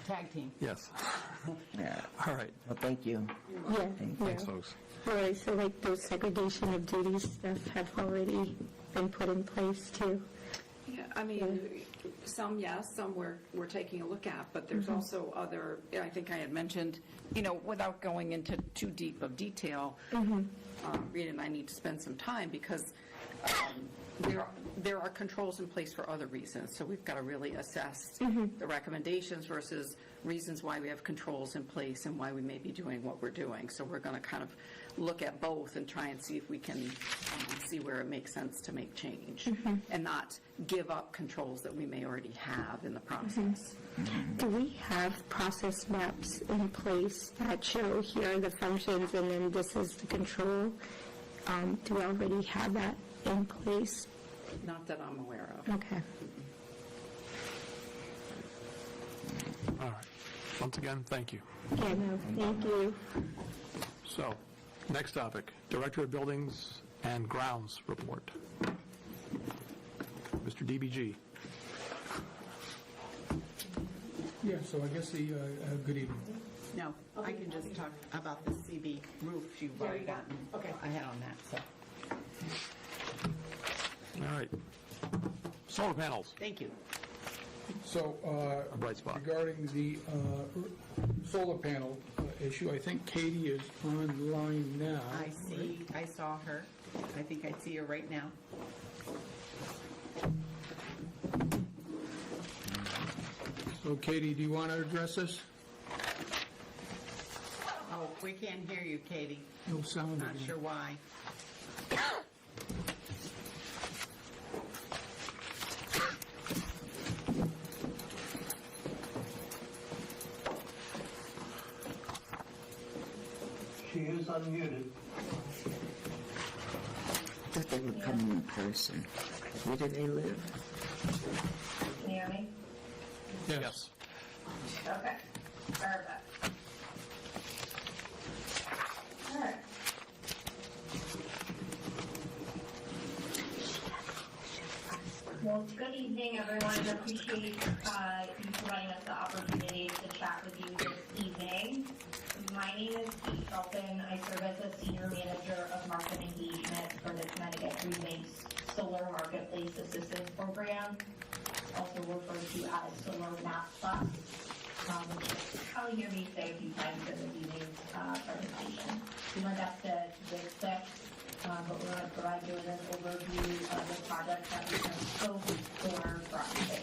tag team. Yes. Yeah. All right. Well, thank you. Yeah. Thanks, folks. All right, so like those segregation of duties stuff have already been put in place too. Yeah, I mean, some yes, some we're taking a look at, but there's also other, I think I had mentioned, without going into too deep of detail, Rita and I need to spend some time because there are controls in place for other reasons, so we've got to really assess the recommendations versus reasons why we have controls in place and why we may be doing what we're doing. So we're going to kind of look at both and try and see if we can see where it makes sense to make change and not give up controls that we may already have in the process. Do we have process maps in place that show here are the functions and then this is the control? Do we already have that in place? Not that I'm aware of. Okay. All right. Once again, thank you. Yeah, no, thank you. So, next topic, Director of Buildings and Grounds report. Mr. DBG. Yeah, so I guess good evening. No, I can just talk about the CB roof you've already gotten ahead on that, so, All right. Solar panels. thank you. So A bright spot. regarding the solar panel issue, I think Katie is online now. I saw her. I think I see her right now. So Katie, do you want to address this? Oh, we can't hear you, Katie. No sound Not again. sure why. She is unmuted. I thought they were coming in person. Where do they live? Can you hear me? Yes. Okay. Perfect. All right. Well, good evening, everyone. I appreciate you providing us the opportunity to chat with you this evening. My name is Kate Shelton. I serve as the Senior Manager of Market Engagement for the Connecticut Green Bank's Solar Marketplace Assistance Program, also referred to as Solar Map Plus, which you'll probably hear me say a few times in the evening's presentation. Do my best to get quick, but we're going to provide you with an overview of the project that we can scope for Groton Bay.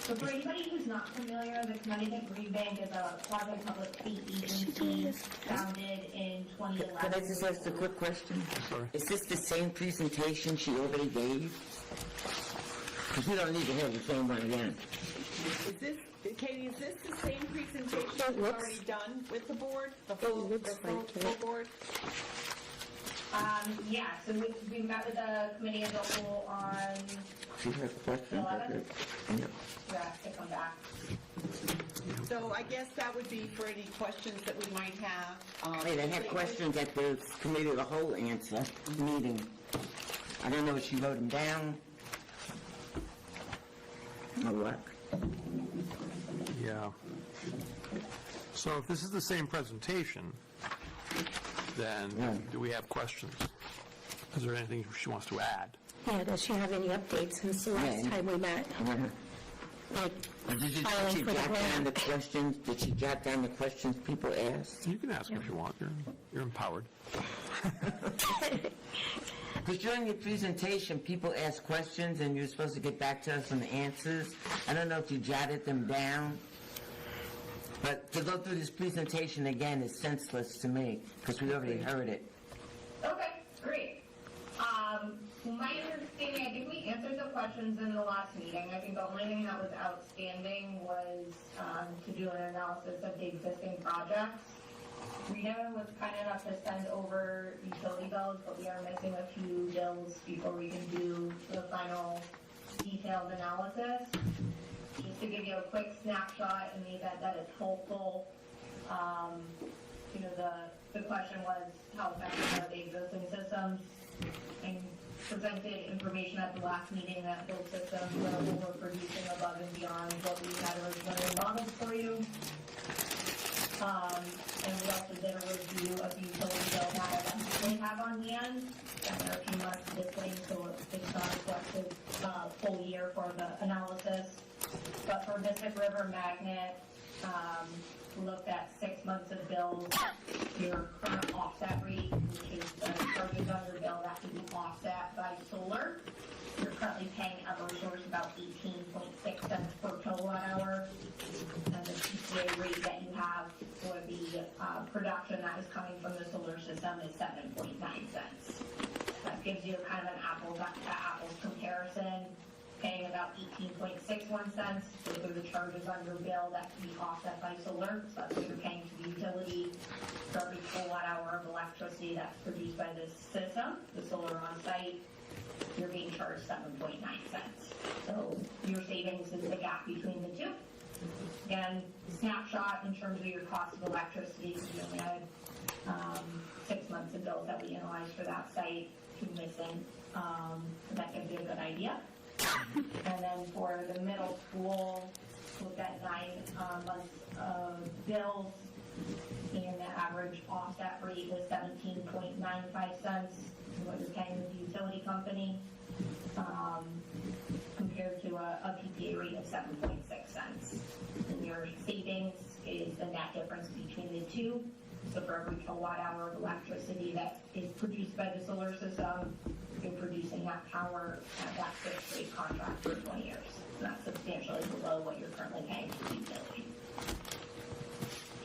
So for anybody who's not familiar, the Connecticut Green Bank is a quasi-public state agency founded in 2011. Can I just ask a quick question? Sorry. Is this the same presentation she already gave? Because we don't need to have the same one again. Is this, Katie, is this the same presentation that's looks- already done with the board? The full board? Yeah, so we met with the committee as a whole on, She has questions. Yep. we asked to come back. So I guess that would be for any questions that we might have. Wait, I had questions at the committee of the whole answer meeting. I don't know if she wrote them down or what. Yeah. So if this is the same presentation, then do we have questions? Is there anything she wants to add? Yeah, does she have any updates since the last Yeah. time we met? Like, Did she filing for the jot down the grant? questions? Did she jot down the questions people asked? You can ask if you want. You're empowered. Because during your presentation, people asked questions and you're supposed to get back to us on the answers. I don't know if you jotted them down. But to go through this presentation again is senseless to me because we already heard it. Okay, great. My understanding, I think we answered the questions in the last meeting. I think the only thing that was outstanding was to do an analysis of the existing projects. Rita was kind enough to send over utility bills, but we are missing a few bills before we can do the final detailed analysis. Just to give you a quick snapshot in the event that it's helpful, the question was how effective are the existing systems? And presented information at the last meeting that those systems were overproducing above and beyond what we had originally modeled for you. And we also did a review of the utility bill data that we have on hand. And there are a few months missing, so it's not reflected full year for the analysis. But for Mystic River Magnet, we looked at 6 months of bills, your current offset rate, which is the charges on your bill that can be offset by solar. You're currently paying Eversource about 18.6 cents per kilowatt hour. And the PPA rate that you have for the production that is coming from the solar system is 7.9 cents. That gives you kind of an apples to apples comparison, paying about 18.61 cents. Those are the charges on your bill that can be offset by solar. So that's what you're paying to the utility for every kilowatt hour of electricity that's produced by this system, the solar on site. You're being charged 7.9 cents. So your savings is the gap between the two. Again, snapshot in terms of your cost of electricity, because we only had 6 months of bills that we analyzed for that site, 2 missing. That gives you a good idea. And then for the middle school, looked at 9 months of bills, and the average offset rate was 17.95 cents, what you're paying the utility company, compared to a PPA rate of 7.6 cents. And your savings is the net difference between the two. So for every kilowatt hour of electricity that is produced by the solar system, you're producing that power at that fixed rate contract for 20 years. And that's substantially below what you're currently paying to the utility.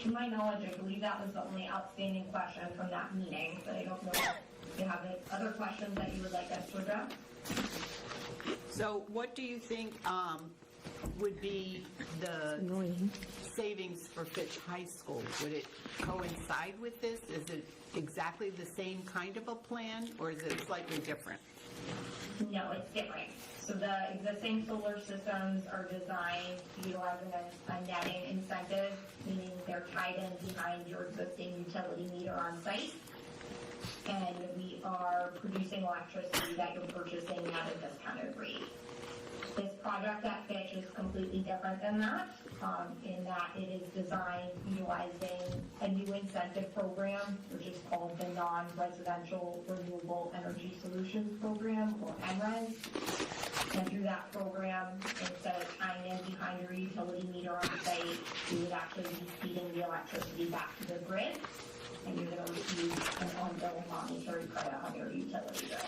To my knowledge, I believe that was the only outstanding question from that meeting, but I don't know if you have any other questions that you would like us to address. So what do you think would be the savings for Fitch High School? Would it coincide with this? Is it exactly the same kind of a plan, or is it slightly different? No, it's different. So the existing solar systems are designed utilizing a netting incentive, meaning they're tied in behind your existing utility meter on site. And we are producing electricity that you're purchasing at a discounted rate. This project at Fitch is completely different than that, in that it is designed utilizing a new incentive program, which is called the Non-Residential Renewable Energy Solutions Program, or NRES. And through that program, instead of tying in behind your utility meter on the site, you would actually be feeding the electricity back to the grid, and you're going to receive an ongoing monetary credit on your utility bill.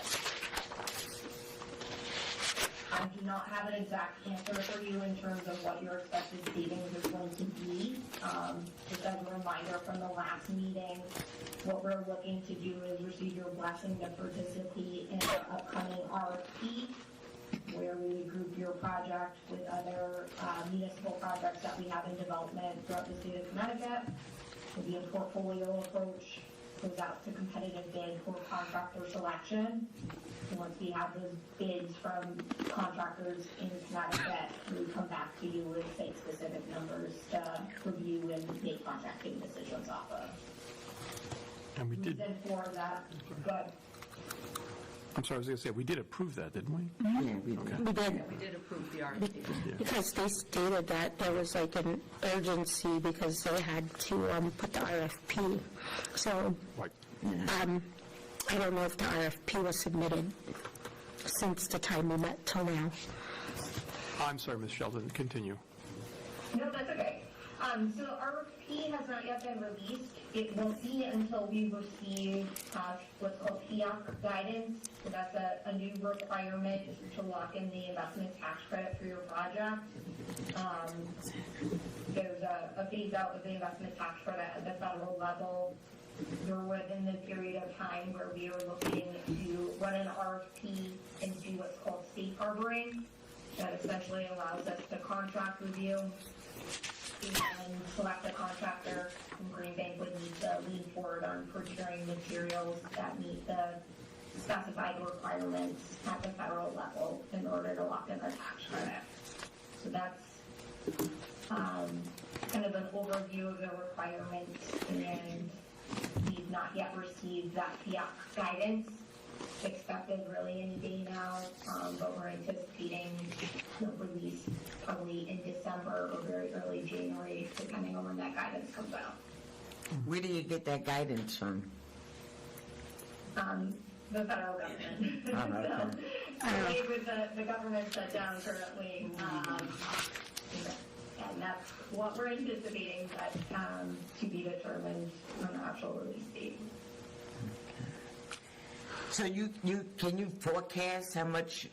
I do not have an exact answer for you in terms of what your expected savings is going to be. Just as a reminder from the last meeting, what we're looking to do is receive your blessing to participate in an upcoming RFP, where we would group your project with other municipal projects that we have in development throughout the state of Connecticut. It'll be a portfolio approach, goes out to competitive bid for contractor selection. And once we have those bids from contractors in Connecticut, we come back to you with site-specific numbers to review and make contracting decisions off of. And we did, Reason for that, good. I'm sorry, I was going to say, we did approve that, didn't we? Yeah, we did. We did, We did approve the RFP. because they stated that there was like an urgency because they had to put the RFP. So Right. I don't know if the RFP was submitted. since the time we met till now. I'm sorry, Ms. Sheldon, continue. No, that's okay. So the RFP has not yet been released. It won't be until we receive what's called FIAC guidance. So that's a new requirement to lock in the investment tax credit for your project. There's a phase out of the investment tax credit at the federal level. We're within the period of time where we are looking to run an RFP and do what's called safe harboring. That essentially allows us to contract review and select a contractor. And Green Bank would need to lean forward on procuring materials that meet the specified requirements at the federal level in order to lock in the tax credit. So that's kind of an overview of the requirements, and we've not yet received that FIAC guidance. Expected really any day now, but we're anticipating release probably in December or very early January, depending on when that guidance comes out. Where do you get that guidance from? The federal government. So, with the government shutdown currently, and that's what we're anticipating, but to be determined on the actual release date. So can you forecast how much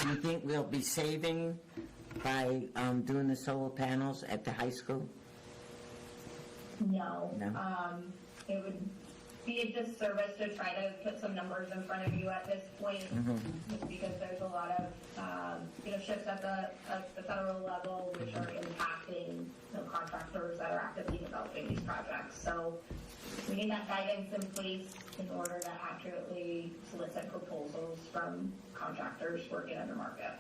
you think we'll be saving by doing the solar panels at the high school? No. It would be a disservice to try to put some numbers in front of you at this point, just because there's a lot of shifts at the federal level which are impacting contractors that are actively developing these projects. So we need that guidance in place in order to accurately solicit proposals from contractors working in the market.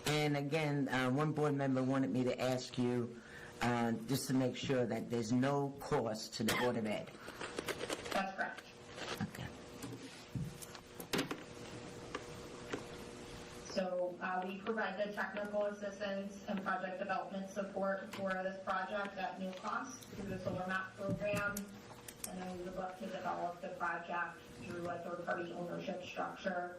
And again, one board member wanted me to ask you, just to make sure that there's no cost to the Board of Ed. That's correct. Okay. So we provide the technical assistance and project development support for this project at no cost through the Solar Map program. And then we would look to develop the project through a third-party ownership structure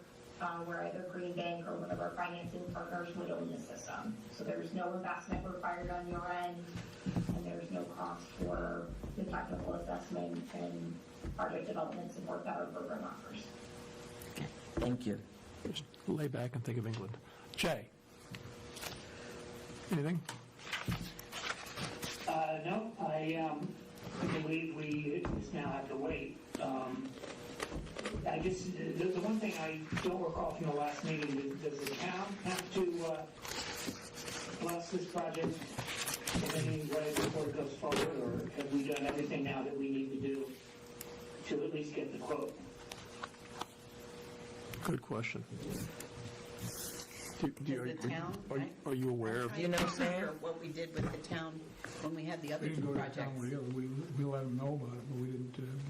where either Green Bank or one of our financing partners would own the system. So there's no investment required on your end, and there's no cost for the technical assessment and project development support that our program offers. Okay. Thank you. Just lay back and think of England. Jay? Anything? No, I believe we just now have to wait. I guess the one thing I don't recall from the last meeting is, does the town have to bless this project in any way before it goes forward, or have we done everything now that we need to do to at least get the quote? Good question. The town, right? Are you aware of? You know, Sam? What we did with the town when we had the other We two didn't go to projects. town with the other. We let them know about it, but we didn't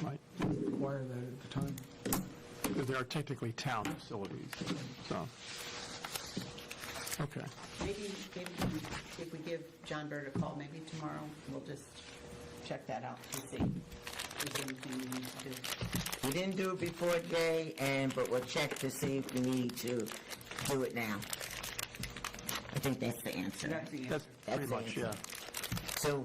Right. require that at the time. Because they are technically town facilities, so. Okay. Maybe if we give John Bird a call, maybe tomorrow, we'll just check that out and see if there's anything we need to do. We didn't do it before, Jay, but we'll check to see if we need to do it now. I think that's the answer. That's the answer. That's pretty the much, answer. yeah. So,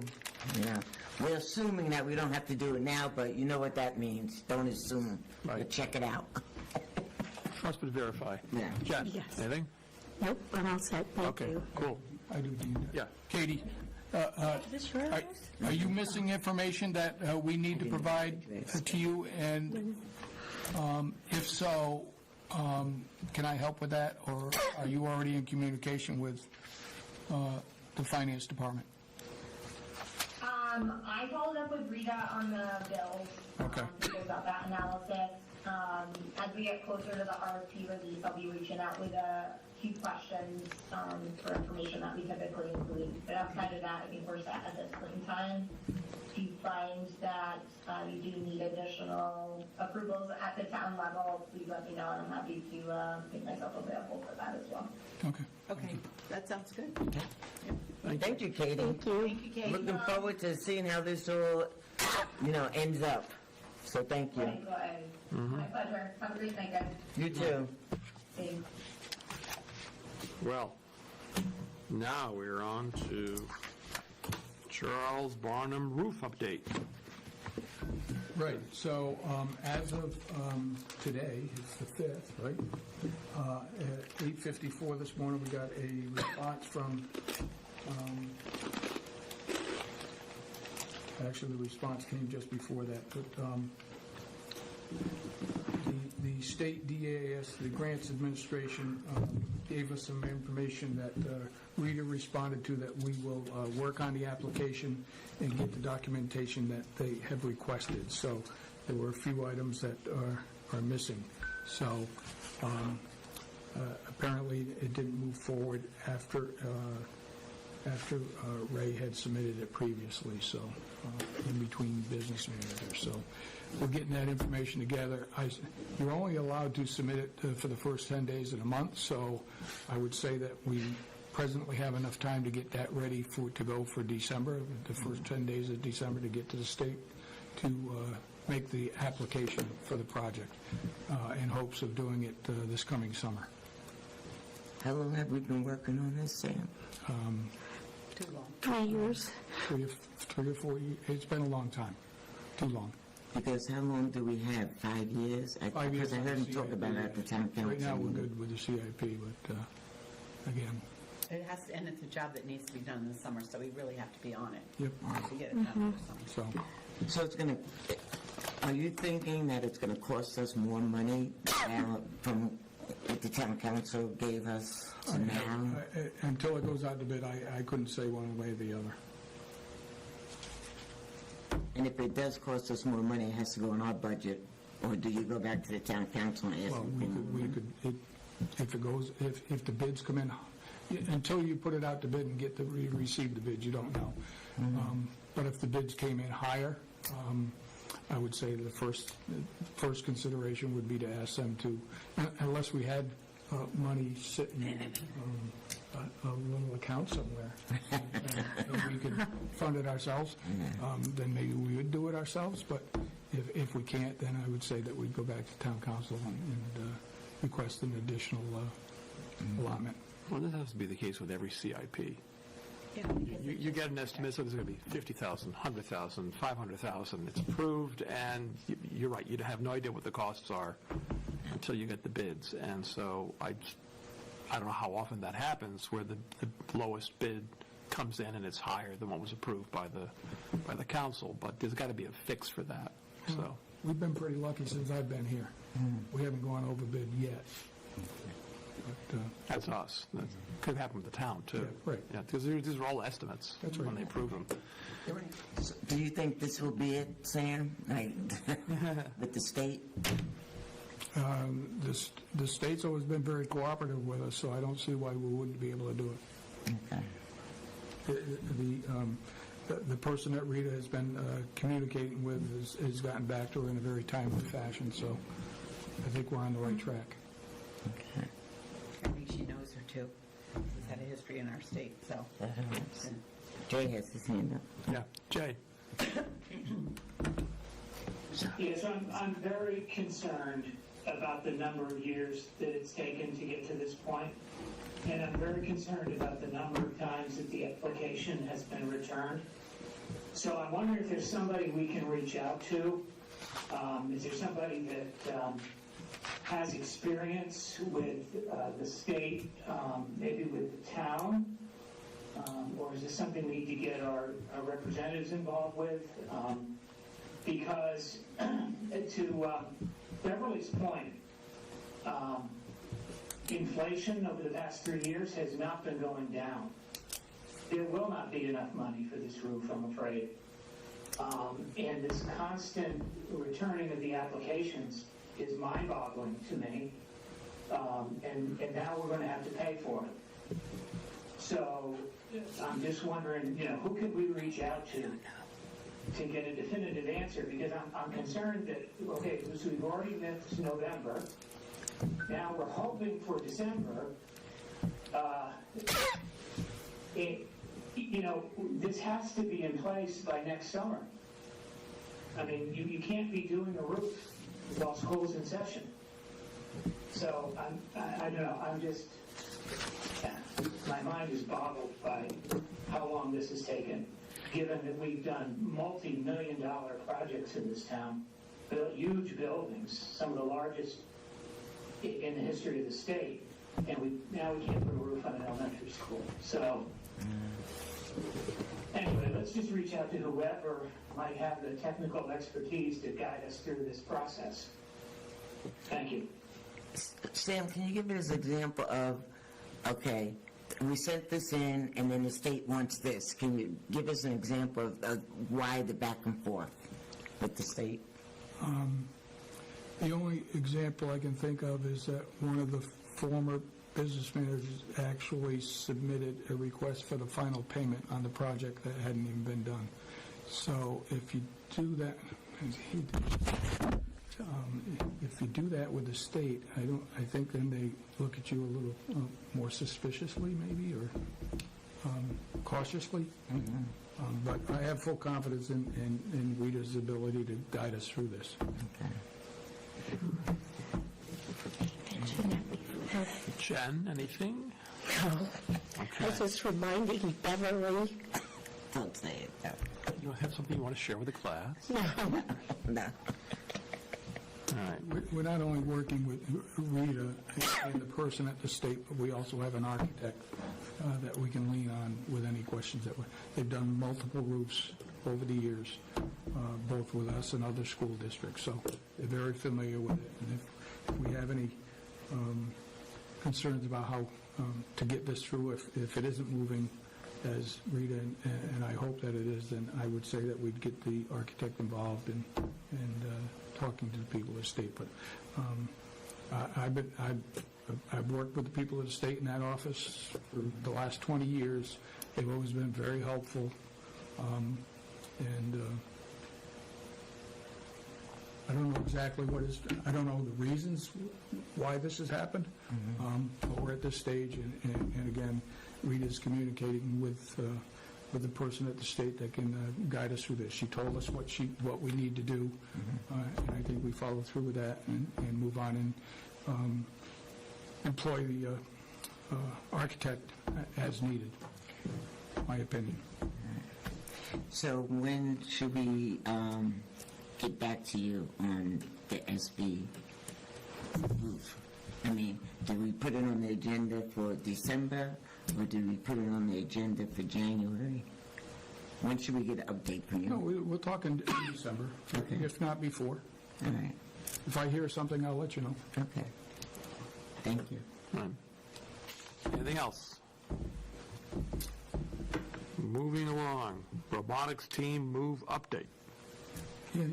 we're assuming that we don't have to do it now, but you know what that means. Don't assume. Right. We'll check it out. Trust but verify. Yeah. Jen, Yes. anything? Nope, I'm all set, thank Okay, you. cool. I do need that. Yeah. Katie, This yours? are you missing information that we need to provide to you? And if so, can I help with that? Or are you already in communication with the finance department? I followed up with Rita on the bills. Okay. About that analysis. As we get closer to the RFP release, I'll be reaching out with a few questions for information that we typically include. But outside of that, I think we're set at this point in time. If you find that you do need additional approvals at the town level, please let me know, and I'm happy to make myself available for that as well. Okay. Okay, that sounds good. Thank you, Katie. Thank you. Thank you, Kate. Looking forward to seeing how this all, ends up. So thank you. Go ahead. My pleasure. Have a great night, guys. You too. Thanks. Well, now we're on to Charles Barnum roof update. Right, so as of today, it's the 5th, right? At 8:54 this morning, we got a response from, actually, the response came just before that, but the state DAS, the Grants Administration, gave us some information that Rita responded to, that we will work on the application and get the documentation that they have requested. So there were a few items that are missing. So apparently it didn't move forward after Ray had submitted it previously, so in between business managers. So we're getting that information together. You're only allowed to submit it for the first 10 days of the month, so I would say that we presently have enough time to get that ready to go for December, the first 10 days of December, to get to the state to make the application for the project in hopes of doing it this coming summer. How long have we been working on this, Sam? Too long. 3 years. 3 or 4 years. It's been a long time. Too long. Because how long do we have? 5 years? 5 years. Because I heard him talk about it at the town council. Right now, we're meeting. good with the CIP, but again, It has, and it's a job that needs to be done in the summer, so we really have to be on it. Yep. To get it done for summer. so, So it's going to, are you thinking that it's going to cost us more money now from what the town council gave us to now? until it goes out to bid, I couldn't say one way or the other. And if it does cost us more money, it has to go in our budget, or do you go back to the town council and ask Well, them for more money? if it goes, if the bids come in, until you put it out to bid and get receive the bid, you don't know. But if the bids came in higher, I would say the first consideration would be to ask them to, unless we had money sitting in a little account somewhere, and we could fund it ourselves, then maybe we would do it ourselves. But if we can't, then I would say that we'd go back to town council and request an additional allotment. Well, this has to be the case with every CIP. Yeah. You get an estimate, so there's going to be 50,000, 100,000, 500,000. It's approved, and you're right, you have no idea what the costs are until you get the bids. And so I don't know how often that happens, where the lowest bid comes in and it's higher than what was approved by the council. But there's got to be a fix for that. So We've been pretty lucky since I've been here. We haven't gone over bid yet. But, that's us. That could happen with the town too. Yeah, right. Yeah, because these are all estimates. That's right. When they approve them. So do you think this will be it, Sam? Like, with the state? The state's always been very cooperative with us, so I don't see why we wouldn't be able to do it. Okay. The person that Rita has been communicating with has gotten back to her in a very timely fashion, so I think we're on the right track. Okay. I think she knows her too. She's had a history in our state, so. That helps. Jay has his hand up. Yeah. Jay? Yes, I'm very concerned about the number of years that it's taken to get to this point, and I'm very concerned about the number of times that the application has been returned. So I wonder if there's somebody we can reach out to. Is there somebody that has experience with the state, maybe with the town? Or is this something we need to get our representatives involved with? Because to Beverly's point, inflation over the past 3 years has not been going down. There will not be enough money for this roof, I'm afraid. And this constant returning of the applications is mind-boggling to me. And now we're going to have to pay for it. So I'm just wondering, who could we reach out to get a definitive answer? Because I'm concerned that, okay, so we've already missed November. Now we're hoping for December. This has to be in place by next summer. I mean, you can't be doing a roof while school's in session. So I don't know, I'm just, my mind is boggled by how long this has taken, given that we've done multi-million-dollar projects in this town, built huge buildings, some of the largest in the history of the state, and now we can't put a roof on an elementary school. So anyway, let's just reach out to whoever might have the technical expertise to guide us through this process. Thank you. Sam, can you give us an example of, okay, we sent this in and then the state wants this. Can you give us an example of why the back and forth with the state? The only example I can think of is that one of the former business managers actually submitted a request for the final payment on the project that hadn't even been done. So if you do that, if you do that with the state, I think then they look at you a little more suspiciously, maybe, or cautiously. But I have full confidence in Rita's ability to guide us through this. Jen, anything? I was just reminding Beverly. Don't say it. You have something you want to share with the class? No. All right. We're not only working with Rita and the person at the state, but we also have an architect that we can lean on with any questions that they've done multiple roofs over the years, both with us and other school districts, so they're very familiar with it. And if we have any concerns about how to get this through, if it isn't moving as Rita and I hope that it is, then I would say that we'd get the architect involved and talking to the people of the state. But I've worked with the people of the state in that office for the last 20 years. They've always been very helpful, and I don't know exactly I don't know the reasons why this has happened, but we're at this stage, and again, Rita's communicating with the person at the state that can guide us through this. She told us what we need to do, and I think we follow through with that and move on and employ the architect as needed, my opinion. So when should we get back to you on the SB roof? I mean, do we put it on the agenda for December, or do we put it on the agenda for January? When should we get an update from you? No, we're talking in December, Okay. if not before. All right. If I hear something, I'll let you know. Okay. Thank you. All right. Anything else? Moving along, robotics team move update. Yeah,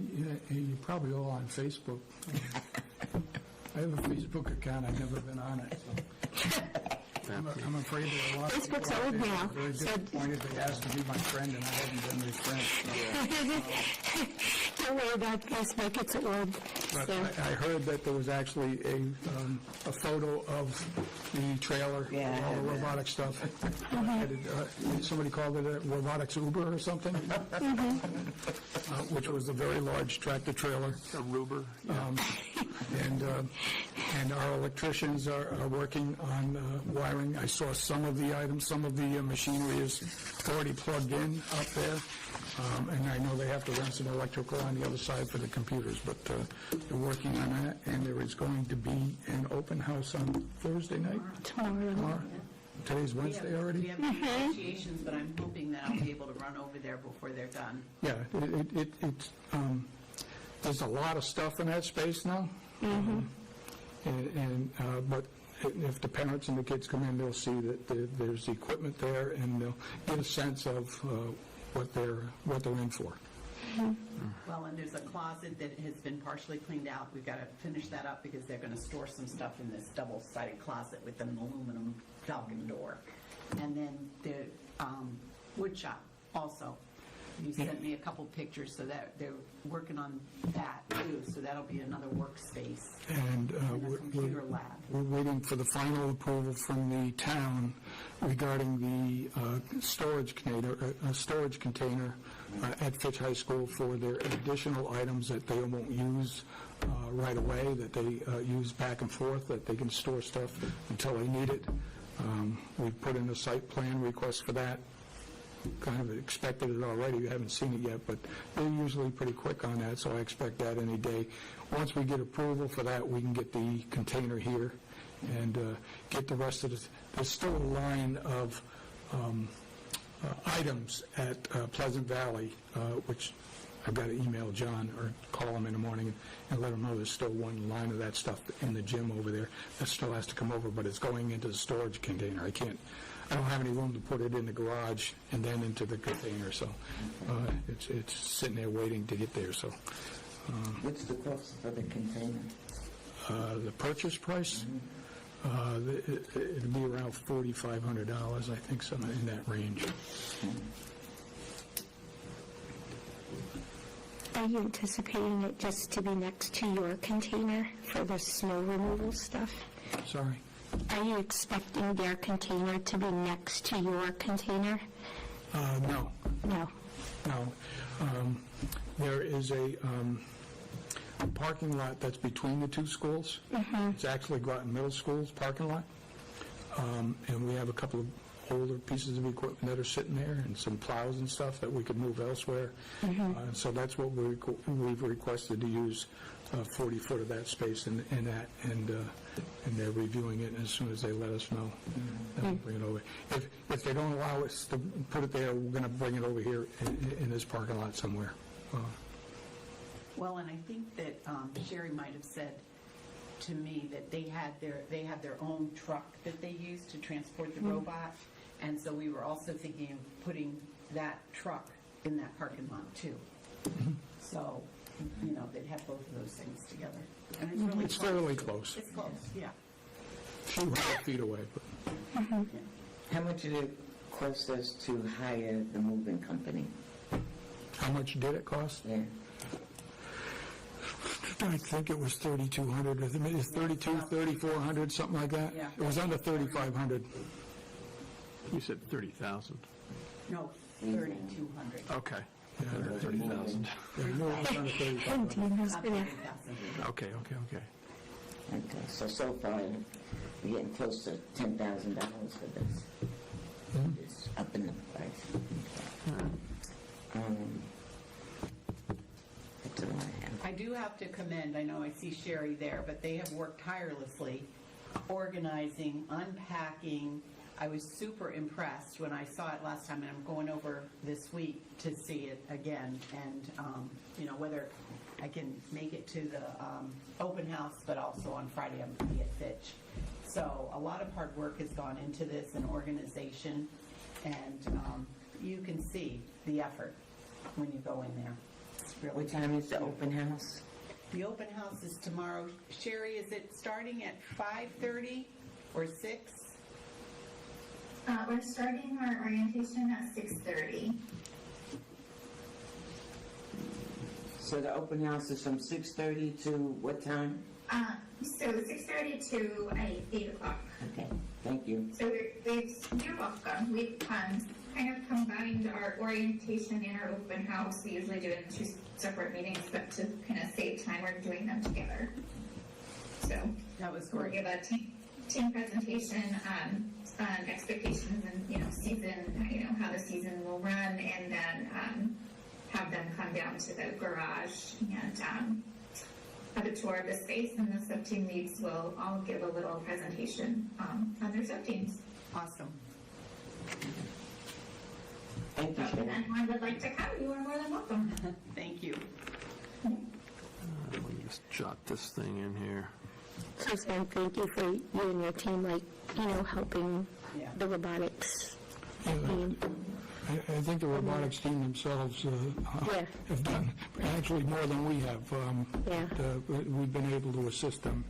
you're probably all on Facebook. I have a Facebook account. I've never been on it. So. I'm afraid that a lot of people Facebook's out old there now, are very so- disappointed they asked to be my friend, and I haven't been their friend. So. Don't worry about Facebook, it's old. But So, I heard that there was actually a photo of the trailer, Yeah, I all the heard that. robotic stuff. Somebody called it a robotics Uber or something, which was a very large tractor trailer. A Ruber. And our electricians are working on wiring. I saw some of the items, some of the machinery is already plugged in up there. And I know they have to run some electrical on the other side for the computers, but they're working on that. And there is going to be an open house on Thursday night? Tomorrow. Today's Wednesday already? We have negotiations, but I'm hoping that I'll be able to run over there before they're done. Yeah, it's there's a lot of stuff in that space now. But if the parents and the kids come in, they'll see that there's equipment there, and they'll get a sense of what they're in for. Well, and there's a closet that has been partially cleaned out. We've got to finish that up because they're going to store some stuff in this double-sided closet with an aluminum falcon door. And then the wood shop also. You sent me a couple pictures, so that they're working on that too, so that'll be another workspace And and a computer lab. we're waiting for the final approval from the town regarding the storage container at Fitch High School for their additional items that they won't use right away, that they use back and forth, that they can store stuff until they need it. We've put in a site plan request for that. Kind of expected it already. We haven't seen it yet, but they're usually pretty quick on that, so I expect that any day. Once we get approval for that, we can get the container here and get the rest of this. There's still a line of items at Pleasant Valley, which I've got to email John or call him in the morning and let him know there's still one line of that stuff in the gym over there that still has to come over, but it's going into the storage container. I don't have any room to put it in the garage and then into the container, so it's sitting there waiting to get there. So, What's the cost for the container? the purchase price, it'd be around $4,500, I think, something in that range. Are you anticipating it just to be next to your container for the snow removal stuff? Sorry. Are you expecting their container to be next to your container? No. No. No. There is a parking lot that's between the two schools. It's actually Groton Middle School's parking lot. And we have a couple of older pieces of equipment that are sitting there and some plows and stuff that we could move elsewhere. So that's what we've requested, to use 40 foot of that space in that, and they're reviewing it, and as soon as they let us know, then we'll bring it over. If they don't allow us to put it there, we're going to bring it over here in this parking lot somewhere. Well, and I think that Sherry might have said to me that they had their own truck that they use to transport the robot, and so we were also thinking of putting that truck in that parking lot too. So, they'd have both of those things together. And it's really It's fairly close. It's close, yeah. A few 100 feet away, but How much did it cost us to hire the moving company? how much did it cost? Yeah. I think it was 3,200, or maybe 3,400, something like that. Yeah. It was under 3,500. You said 30,000. No, 3,200. Okay. Yeah, 30,000. Yeah, no, it was under 3,500. Tina's Not gonna, 30,000. Okay. Okay, so far, we're getting close to $10,000 for this. It's up in the price. That's all I have. I do have to commend, I know I see Sherry there, but they have worked tirelessly organizing, unpacking. I was super impressed when I saw it last time, and I'm going over this week to see it again. And, whether I can make it to the open house, but also on Friday I'm going to be at Fitch. So a lot of hard work has gone into this, and organization, and you can see the effort when you go in there. It's really What time is the open house? The open house is tomorrow. Sherry, is it starting at 5:30 or 6? We're starting our orientation at 6:30. So the open house is from 6:30 to what time? So 6:30 to 8 o'clock. Okay, thank you. So you're welcome. We've kind of combined our orientation and our open house. We usually do it in 2 separate meetings, but to kind of save time, we're doing them together. So That was we'll great. give a team presentation on expectations and season, how the season will run, and then have them come down to the garage and have a tour of the space, and the sub-team leads will all give a little presentation on their sub-teams. Awesome. Thank you, If Sharon. anyone would like to come, you are more than welcome. Thank you. Let me just jot this thing in here. so Sam, thank you for you and your team, helping Yeah. the robotics. I think the robotics team themselves Yeah. have done actually more than we have. Yeah. We've been able to assist them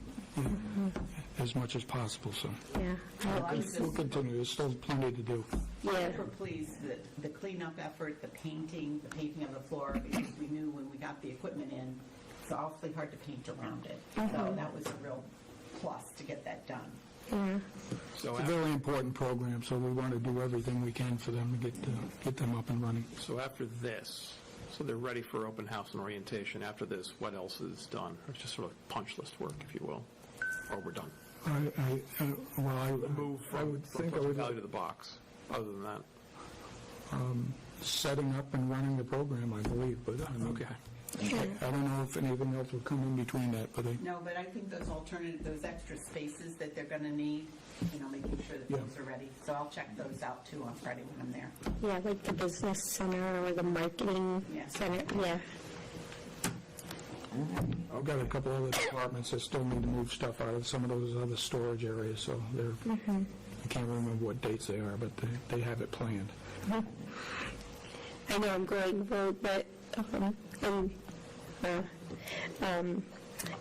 as much as possible, so Yeah. Well, I was we'll just continue. There's still plenty to do. Yeah. We're pleased that the cleanup effort, the painting, the paving of the floor, because we knew when we got the equipment in, it's awfully hard to paint around it. So that was a real plus to get that done. So It's a very important program, so we want to do everything we can for them to get them up and running. So after this, so they're ready for open house and orientation. After this, what else is done? It's just sort of punch list work, if you will, or we're done. Move I from would think I Pleasant would, Valley to the box. Other than that, setting up and running the program, I believe, but I mean, okay. I don't know if anything else will come in between that, but No, but I think those alternative, those extra spaces that they're going to need, making sure that those are ready. So I'll check those out too on Friday when I'm there. Yeah, like the business center or the marketing Yes. center, yeah. I've got a couple other departments that still need to move stuff out of some of those other storage areas, so they're, I can't remember what dates they are, but they have it planned. I know I'm going road, but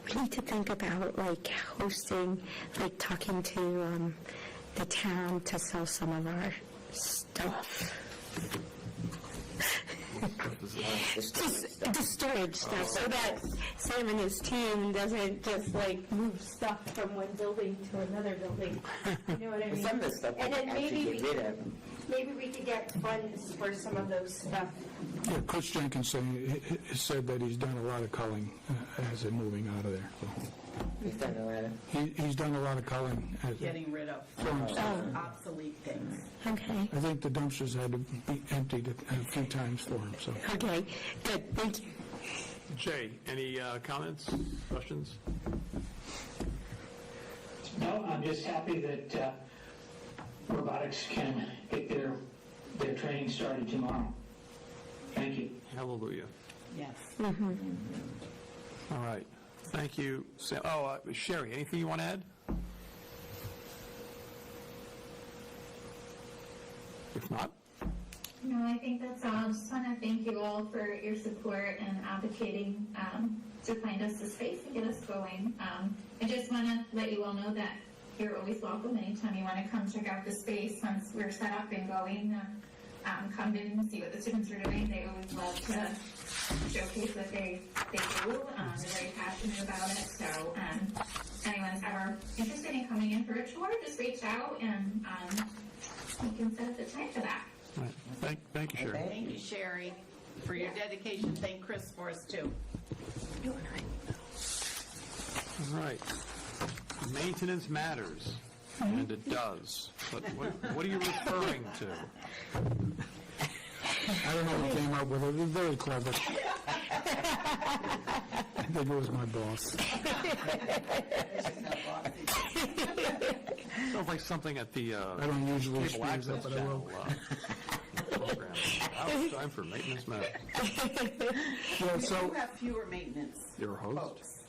we need to think about like hosting, like talking to the town to sell some of our stuff. Just the storage stuff, so that Sam and his team doesn't just like move stuff from one building to another building. You know what I mean? Some of the stuff we And then have to maybe get rid of. maybe we could get funds for some of those stuff. Yeah, Chris Jenkins said that he's done a lot of culling as they're moving out of there. So He's done a lot of. he's done a lot of culling. Getting rid of obsolete things. Okay. I think the dumpsters had to be emptied a few times for him, so. Okay, good, thank you. Jay, any comments, questions? No, I'm just happy that robotics can get their training started tomorrow. Thank you. Hallelujah. Yes. All right. Thank you, Sam. Oh, Sherry, anything you want to add? If not, No, I think that's all. I just want to thank you all for your support and advocating to find us a space and get us going. I just want to let you all know that you're always welcome anytime you want to come check out the space once we're set up and going. Come in and see what the students are doing. They always love to showcase what they do. They're very passionate about it. So anyone's ever interested in coming in for a tour, just reach out and we can set up the time for that. all right. Thank you, Sherry. Thank you, Sherry, for your dedication. Thank Chris for us too. All right. Maintenance matters, and it does. But what are you referring to? I don't know who came up with it. It was very clever. I think it was my boss. Sounds like something at the I don't usually cable speak that, access but I channel will. program. Now it's time for maintenance matters. Yeah, You so have fewer maintenance You're a host? folks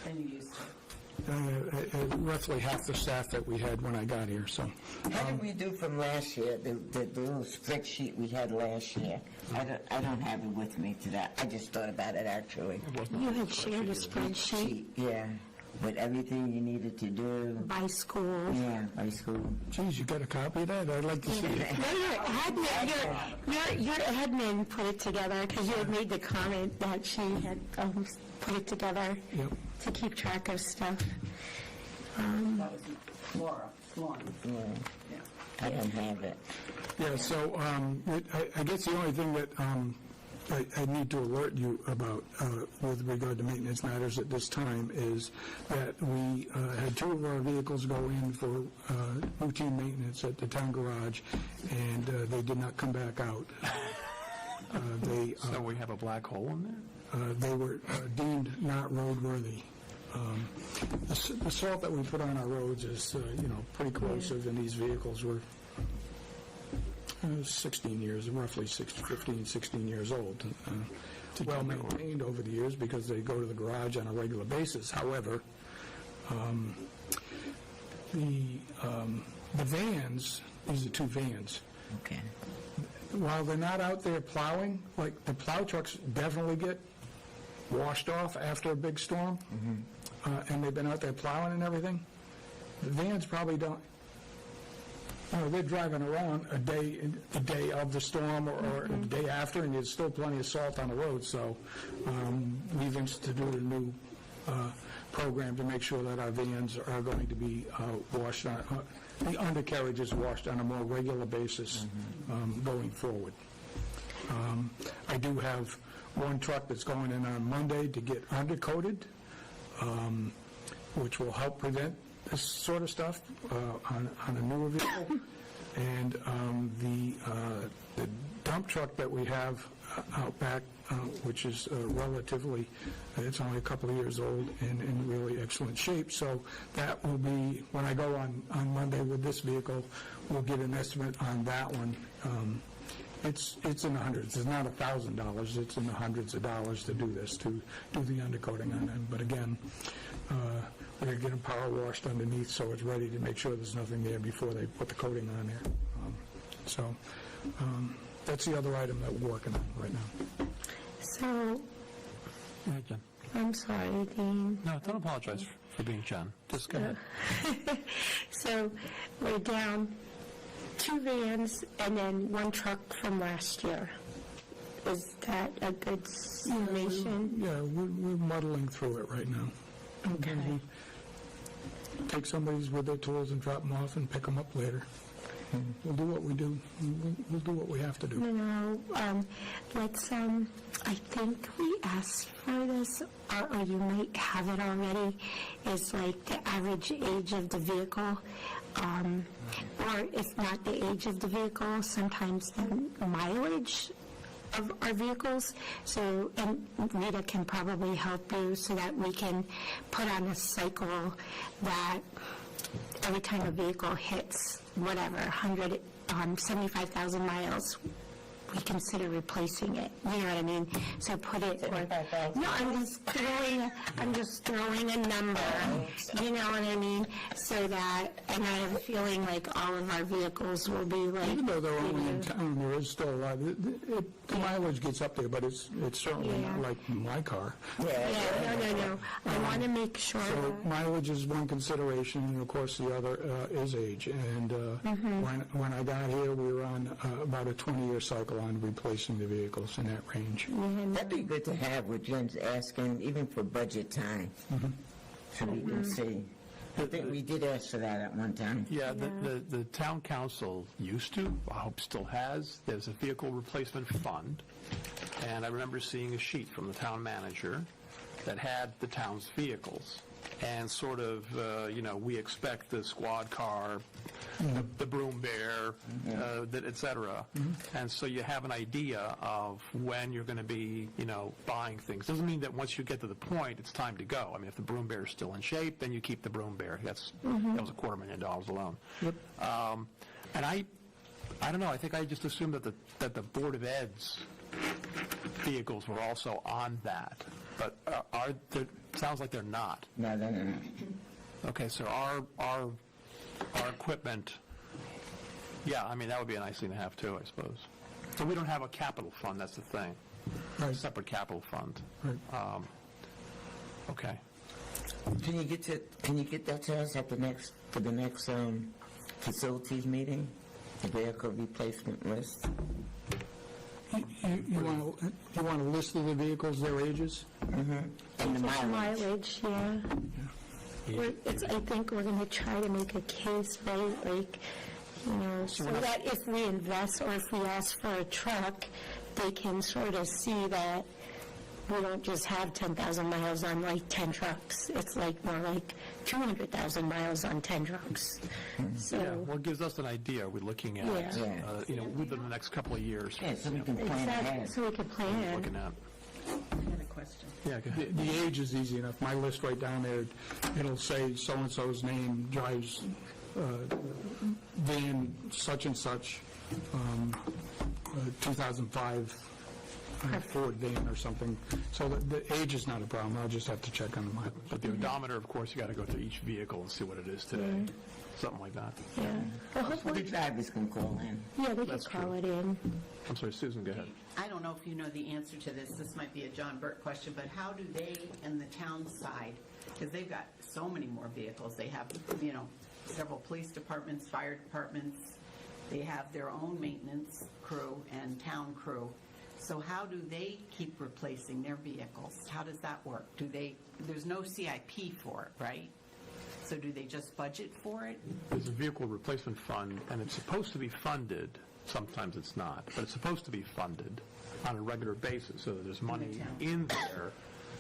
than you used to. roughly half the staff that we had when I got here, so. How did we do from last year, the little spreadsheet we had last year? I don't have it with me today. I just thought about it, actually. You had shared a spreadsheet Yeah, with everything you needed to do. by school. Yeah, by school. Geez, you got a copy of that? I'd like to see it. Your admin put it together because you had made the comment that she had put it together Yep. to keep track of stuff. That was Laura. Yeah. I don't have it. Yeah, so I guess the only thing that I need to alert you about with regard to maintenance matters at this time is that we had two of our vehicles go in for routine maintenance at the town garage, and they did not come back out. So we have a black hole in there? They were deemed not roadworthy. The salt that we put on our roads is, pretty corrosive, and these vehicles were 16 years, roughly 15, 16 years old. Well maintained over the years because they go to the garage on a regular basis. However, the vans, these are two vans, Okay. while they're not out there plowing, like the plow trucks definitely get washed off after a big storm, and they've been out there plowing and everything, the vans probably don't. they're driving around the day of the storm or the day after, and there's still plenty of salt on the road, so we've instituted a new program to make sure that our vans are going to be washed, the undercarriage is washed on a more regular basis going forward. I do have one truck that's going in on Monday to get undercoated, which will help prevent this sort of stuff on a newer vehicle. And the dump truck that we have out back, which is relatively, it's only a couple of years old and in really excellent shape. So that will be, when I go on Monday with this vehicle, we'll get an estimate on that one. It's in the hundreds. It's not $1,000. It's in the hundreds of dollars to do this, to do the undercoating on it. But again, we're going to get them power washed underneath so it's ready to make sure there's nothing there before they put the coating on there. That's the other item that we're working on right now. So, Go ahead, Jen. I'm sorry, Dean. No, don't apologize for being Jen. Just go ahead. So, we're down 2 vans and then 1 truck from last year. Is that a good summation? Yeah, we're muddling through it right now. Okay. We take somebody's with their tools and drop them off and pick them up later. We'll do what we do. We'll do what we have to do. Let's, I think we asked for this, or you might have it already, is like the average age of the vehicle, or if not the age of the vehicle, sometimes the mileage of our vehicles. So, and Rita can probably help you so that we can put on a cycle that every time a vehicle hits whatever, 75,000 miles, we consider replacing it. You know what I mean? So put it, no, I'm just throwing a number. You know what I mean? So that, and I have a feeling like all of our vehicles will be like. Even though they're only in town, there is still a lot. The mileage gets up there, but it's certainly not like my car. No. I want to make sure So that. mileage is one consideration, and of course the other is age. And when I got here, we were on about a 20-year cycle on replacing the vehicles in that range. That'd be good to have what Jen's asking, even for budget time, so we can see. I think we did ask for that at one time. Yeah, the town council used to, I hope still has, there's a vehicle replacement fund, and I remember seeing a sheet from the town manager that had the town's vehicles, and sort of, we expect the squad car, the broom bear, et cetera. And so you have an idea of when you're going to be, buying things. Doesn't mean that once you get to the point, it's time to go. I mean, if the broom bear is still in shape, then you keep the broom bear. That was $250,000 alone. Yep. And I don't know, I think I just assumed that the Board of Ed's vehicles were also on that. But sounds like they're not. No. Okay, so our equipment, that would be a nice thing to have too, I suppose. So we don't have a capital fund, that's the thing. Right. A separate capital fund. Right. Okay. Can you get that to us for the next facilities meeting? The vehicle replacement list? You want a list of the vehicles, their ages? And the mileage. I think we're going to try to make a case, right? Like, so that if we invest or if we ask for a truck, they can sort of see that we don't just have 10,000 miles on like 10 trucks. It's like more like 200,000 miles on 10 trucks. So, Well, it gives us an idea we're looking at, within the next couple of years. Yeah, so we can plan ahead. so we can plan. Looking at. I had a question. Yeah, go ahead. The age is easy enough. My list right down there, it'll say so-and-so's name, drives van such and such, 2005 Ford van or something. So the age is not a problem. I'll just have to check on the mileage. But the odometer, of course, you got to go through each vehicle and see what it is today. Something like that. Yeah. Well, The drivers can call in. yeah, they can That's call true. it in. I'm sorry, Susan, go ahead. I don't know if you know the answer to this. This might be a John Burt question, but how do they and the town side, because they've got so many more vehicles, they have, several police departments, fire departments. They have their own maintenance crew and town crew. So how do they keep replacing their vehicles? How does that work? There's no CIP for it, right? So do they just budget for it? There's a vehicle replacement fund, and it's supposed to be funded, sometimes it's not, but it's supposed to be funded on a regular basis, so that there's money in there.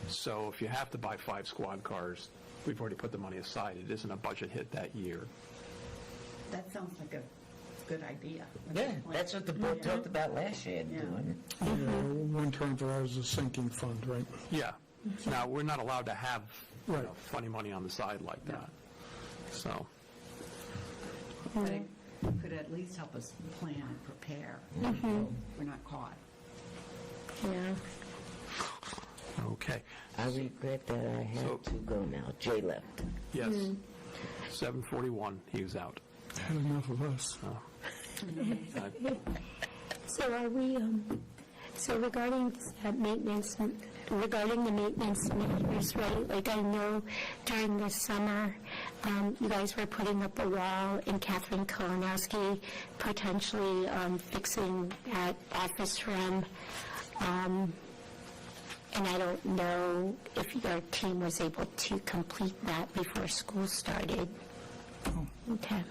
So if you have to buy 5 squad cars, we've already put the money aside. It isn't a budget hit that year. That sounds like a good idea. Yeah, that's what the board talked about last year, doing it. One term for ours is a sinking fund, right? Yeah. Now, we're not allowed to have Right. funny money on the side like that. So, But it could at least help us plan and prepare. We're not caught. Yeah. okay. I regret that I have to go now. Jay left. Yes. 7:41, he was out. Had enough of us. So are we, so regarding that maintenance, regarding the maintenance managers, right, like I know during the summer, you guys were putting up a wall and Catherine Kolanowski potentially fixing that office room. And I don't know if your team was able to complete that before school started. Okay.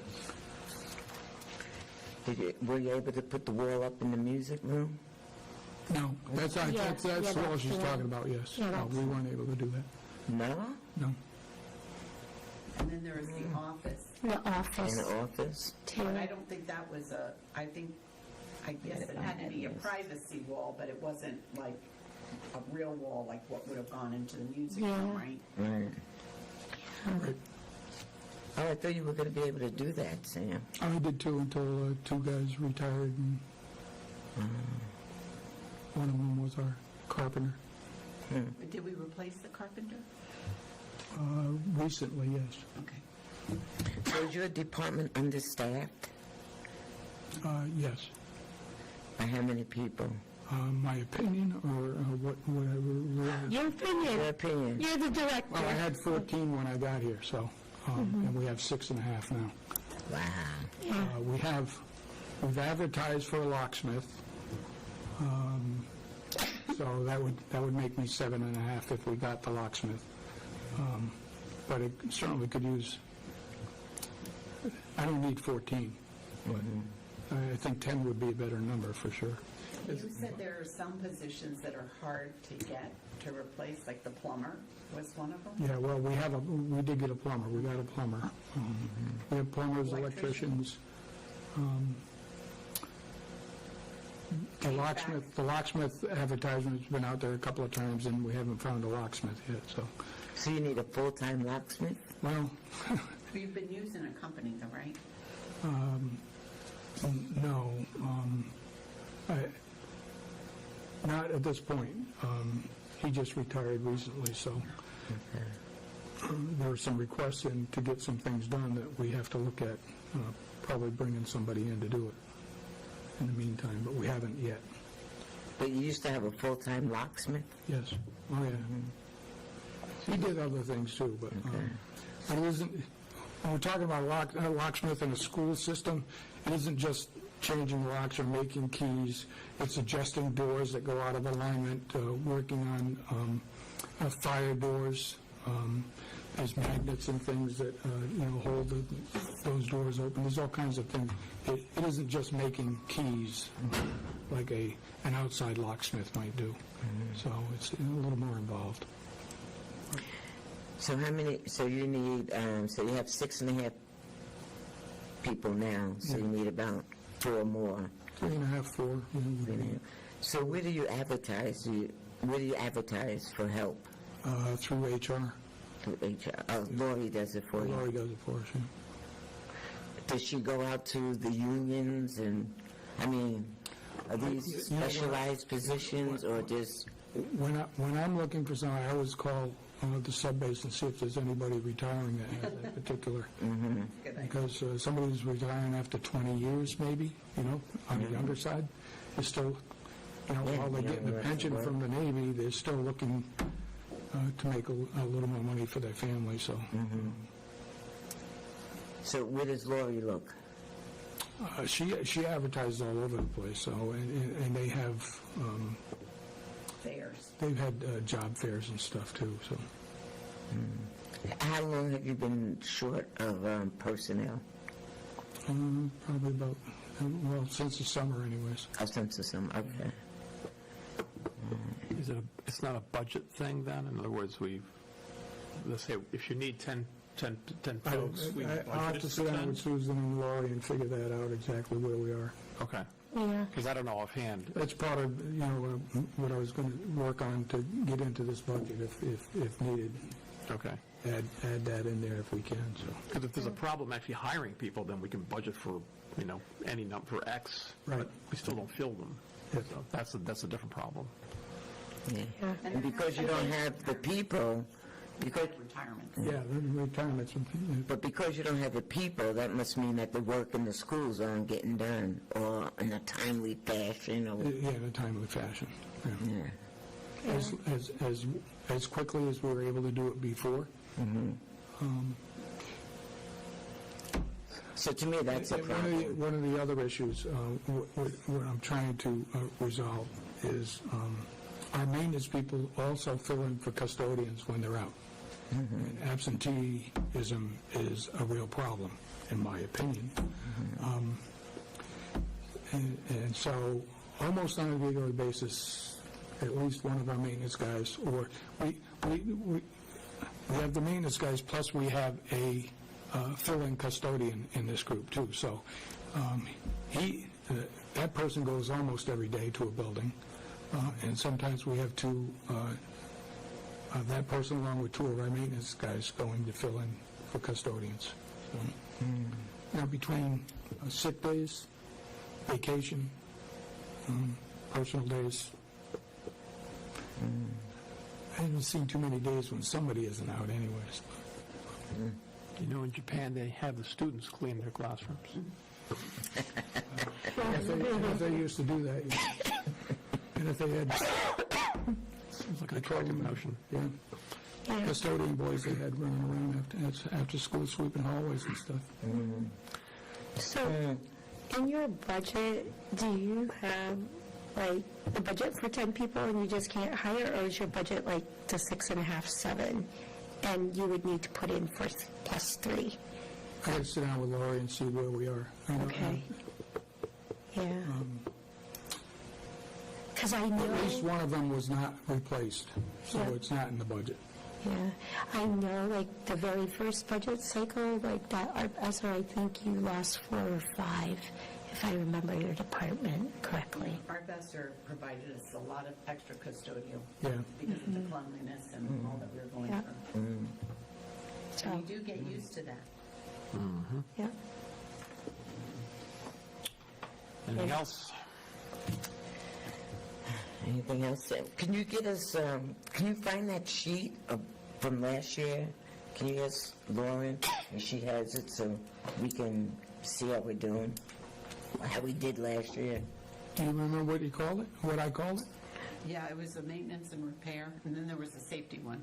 Were you able to put the wall up in the music room? No, that's all she's that's- talking about, yes. yeah, No, that's- we weren't able to do that. No? No. And then there is the office. The In office, the office? too. But I don't think that was I guess it had to be a privacy wall, but it wasn't like a real wall like what would have gone into the music room, Yeah. right? Right. Oh, I thought you were going to be able to do that, Sam. I did too until 2 guys retired, and one of them was our carpenter. But did we replace the carpenter? Recently, yes. Okay. So is your department understaffed? Yes. By how many people? My opinion, or whatever. Your Your opinion. opinion? You're the director. Well, I had 14 when I got here, so, and we have 6.5 now. Wow. We've advertised for a locksmith, so that would make me 7.5 if we got the locksmith. But it certainly could use, I don't need 14, but I think 10 would be a better number for sure. You said there are some positions that are hard to get to replace, like the plumber was one of them? Yeah, well, we did get a plumber, we got a plumber. We have plumbers, electricians. The locksmith advertisement's been out there a couple of times, and we haven't found a locksmith yet, so, So you need a full-time locksmith? well, You've been using a company though, right? no, not at this point. He just retired recently, so there are some requests in to get some things done that we have to look at, probably bringing somebody in to do it in the meantime, but we haven't yet. But you used to have a full-time locksmith? Yes, oh yeah. He did other things too, but it isn't, when we're talking about a locksmith in a school system, it isn't just changing locks or making keys, it's adjusting doors that go out of alignment, working on fire doors. There's magnets and things that, hold those doors open. There's all kinds of things. It isn't just making keys like an outside locksmith might do. So it's a little more involved. So how many, so you need, so you have 6.5 people now, so you need about 4 more. 3.5, 4. So where do you advertise? Where do you advertise for help? Through HR. Through HR? Oh, Lori does it for you. Lori does it for us, yeah. Does she go out to the unions and, are these specialized positions or just... When I'm looking for somebody, I always call the sub-base and see if there's anybody retiring that has that particular. Because somebody who's retiring after 20 years, maybe, on the younger side, is still, while they're getting a pension from the Navy, they're still looking to make a little more money for their family, so. So where does Lori look? She advertises all over the place, so, and they have, Fairs. they've had job fairs and stuff too, so. How long have you been short of personnel? Probably about, well, since the summer anyways. Oh, since the summer, okay. It's not a budget thing then? In other words, let's say, if you need 10 folks, we I'll have budget to it sit for down 10? with Susan and Lori and figure that out exactly where we are. Okay, Yeah. because I don't know offhand. That's part of, what I was going to work on to get into this budget if needed. Okay. Add that in there if we can, so. Because if there's a problem actually hiring people, then we can budget for, any number, for X. Right. But we still don't fill them. Yes. So that's a different problem. Yeah. And because you don't have the people, Retirement. Yeah, the retirements. but because you don't have the people, that must mean that the work in the schools aren't getting done, or in a timely fashion, or, Yeah, in a timely fashion. Yeah. yeah. As quickly as we were able to do it before. So to me, that's a And problem. one of the other issues, what I'm trying to resolve is our maintenance people also fill in for custodians when they're out. And absenteeism is a real problem, in my opinion. And so, almost on a regular basis, at least one of our maintenance guys, or we have the maintenance guys, plus we have a fill-in custodian in this group too. So that person goes almost every day to a building, and sometimes we have that person along with two of our maintenance guys going to fill in for custodians. So, now between sick days, vacation, personal days, I haven't seen too many days when somebody isn't out anyways. In Japan, they have the students clean their classrooms. If they used to do that, yeah. And if they had, Seems like an attractive notion. yeah, custodian boys they had running around after school sweeping hallways and stuff. So, in your budget, do you have, the budget for 10 people and you just can't hire, or is your budget to 6.5, 7, and you would need to put in for +3? I gotta sit down with Lori and see where we are. Okay. Yeah. Because I know... At least one of them was not replaced, so Yeah. it's not in the budget. Yeah, I know, the very first budget cycle, that, Ezra, I think you lost 4 or 5, if I remember your department correctly. Our investor provided us a lot of extra custodial Yeah. because of the cleanliness and all that we were going Yeah. through. So, And you do get used to that. yeah. Anything else? Anything else? Can you get us, can you find that sheet from last year? Can you ask Lauren if she has it so we can see how we're doing? How we did last year? Do you remember what you called it? What I called it? Yeah, it was a maintenance and repair, and then there was a safety one.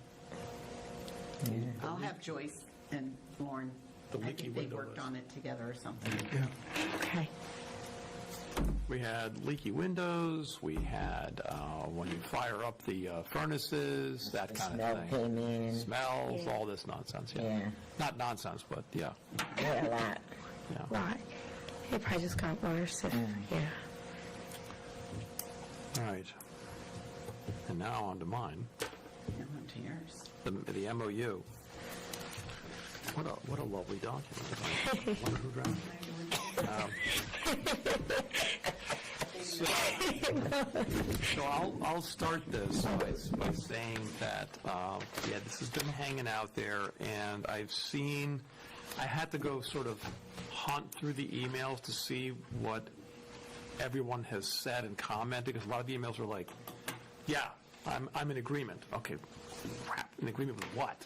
I'll have Joyce and Lauren, The I leaky think they window worked list. on it together or something. Yeah. Okay. We had leaky windows, we had when you fire up the furnaces, that kind Smell of thing. came in. Smells, all this nonsense, yeah. Yeah. Not nonsense, but yeah. Yeah, a lot. Yeah. Right. It probably just got worse. Yeah. All right. And now on to mine, Yeah, on to yours. the MOU. What a lovely document. I wonder who drafted it. So I'll start this by saying that, this has been hanging out there, and I had to go sort of hunt through the emails to see what everyone has said and commented, because a lot of the emails are like, yeah, I'm in agreement. Okay, crap, in agreement with what?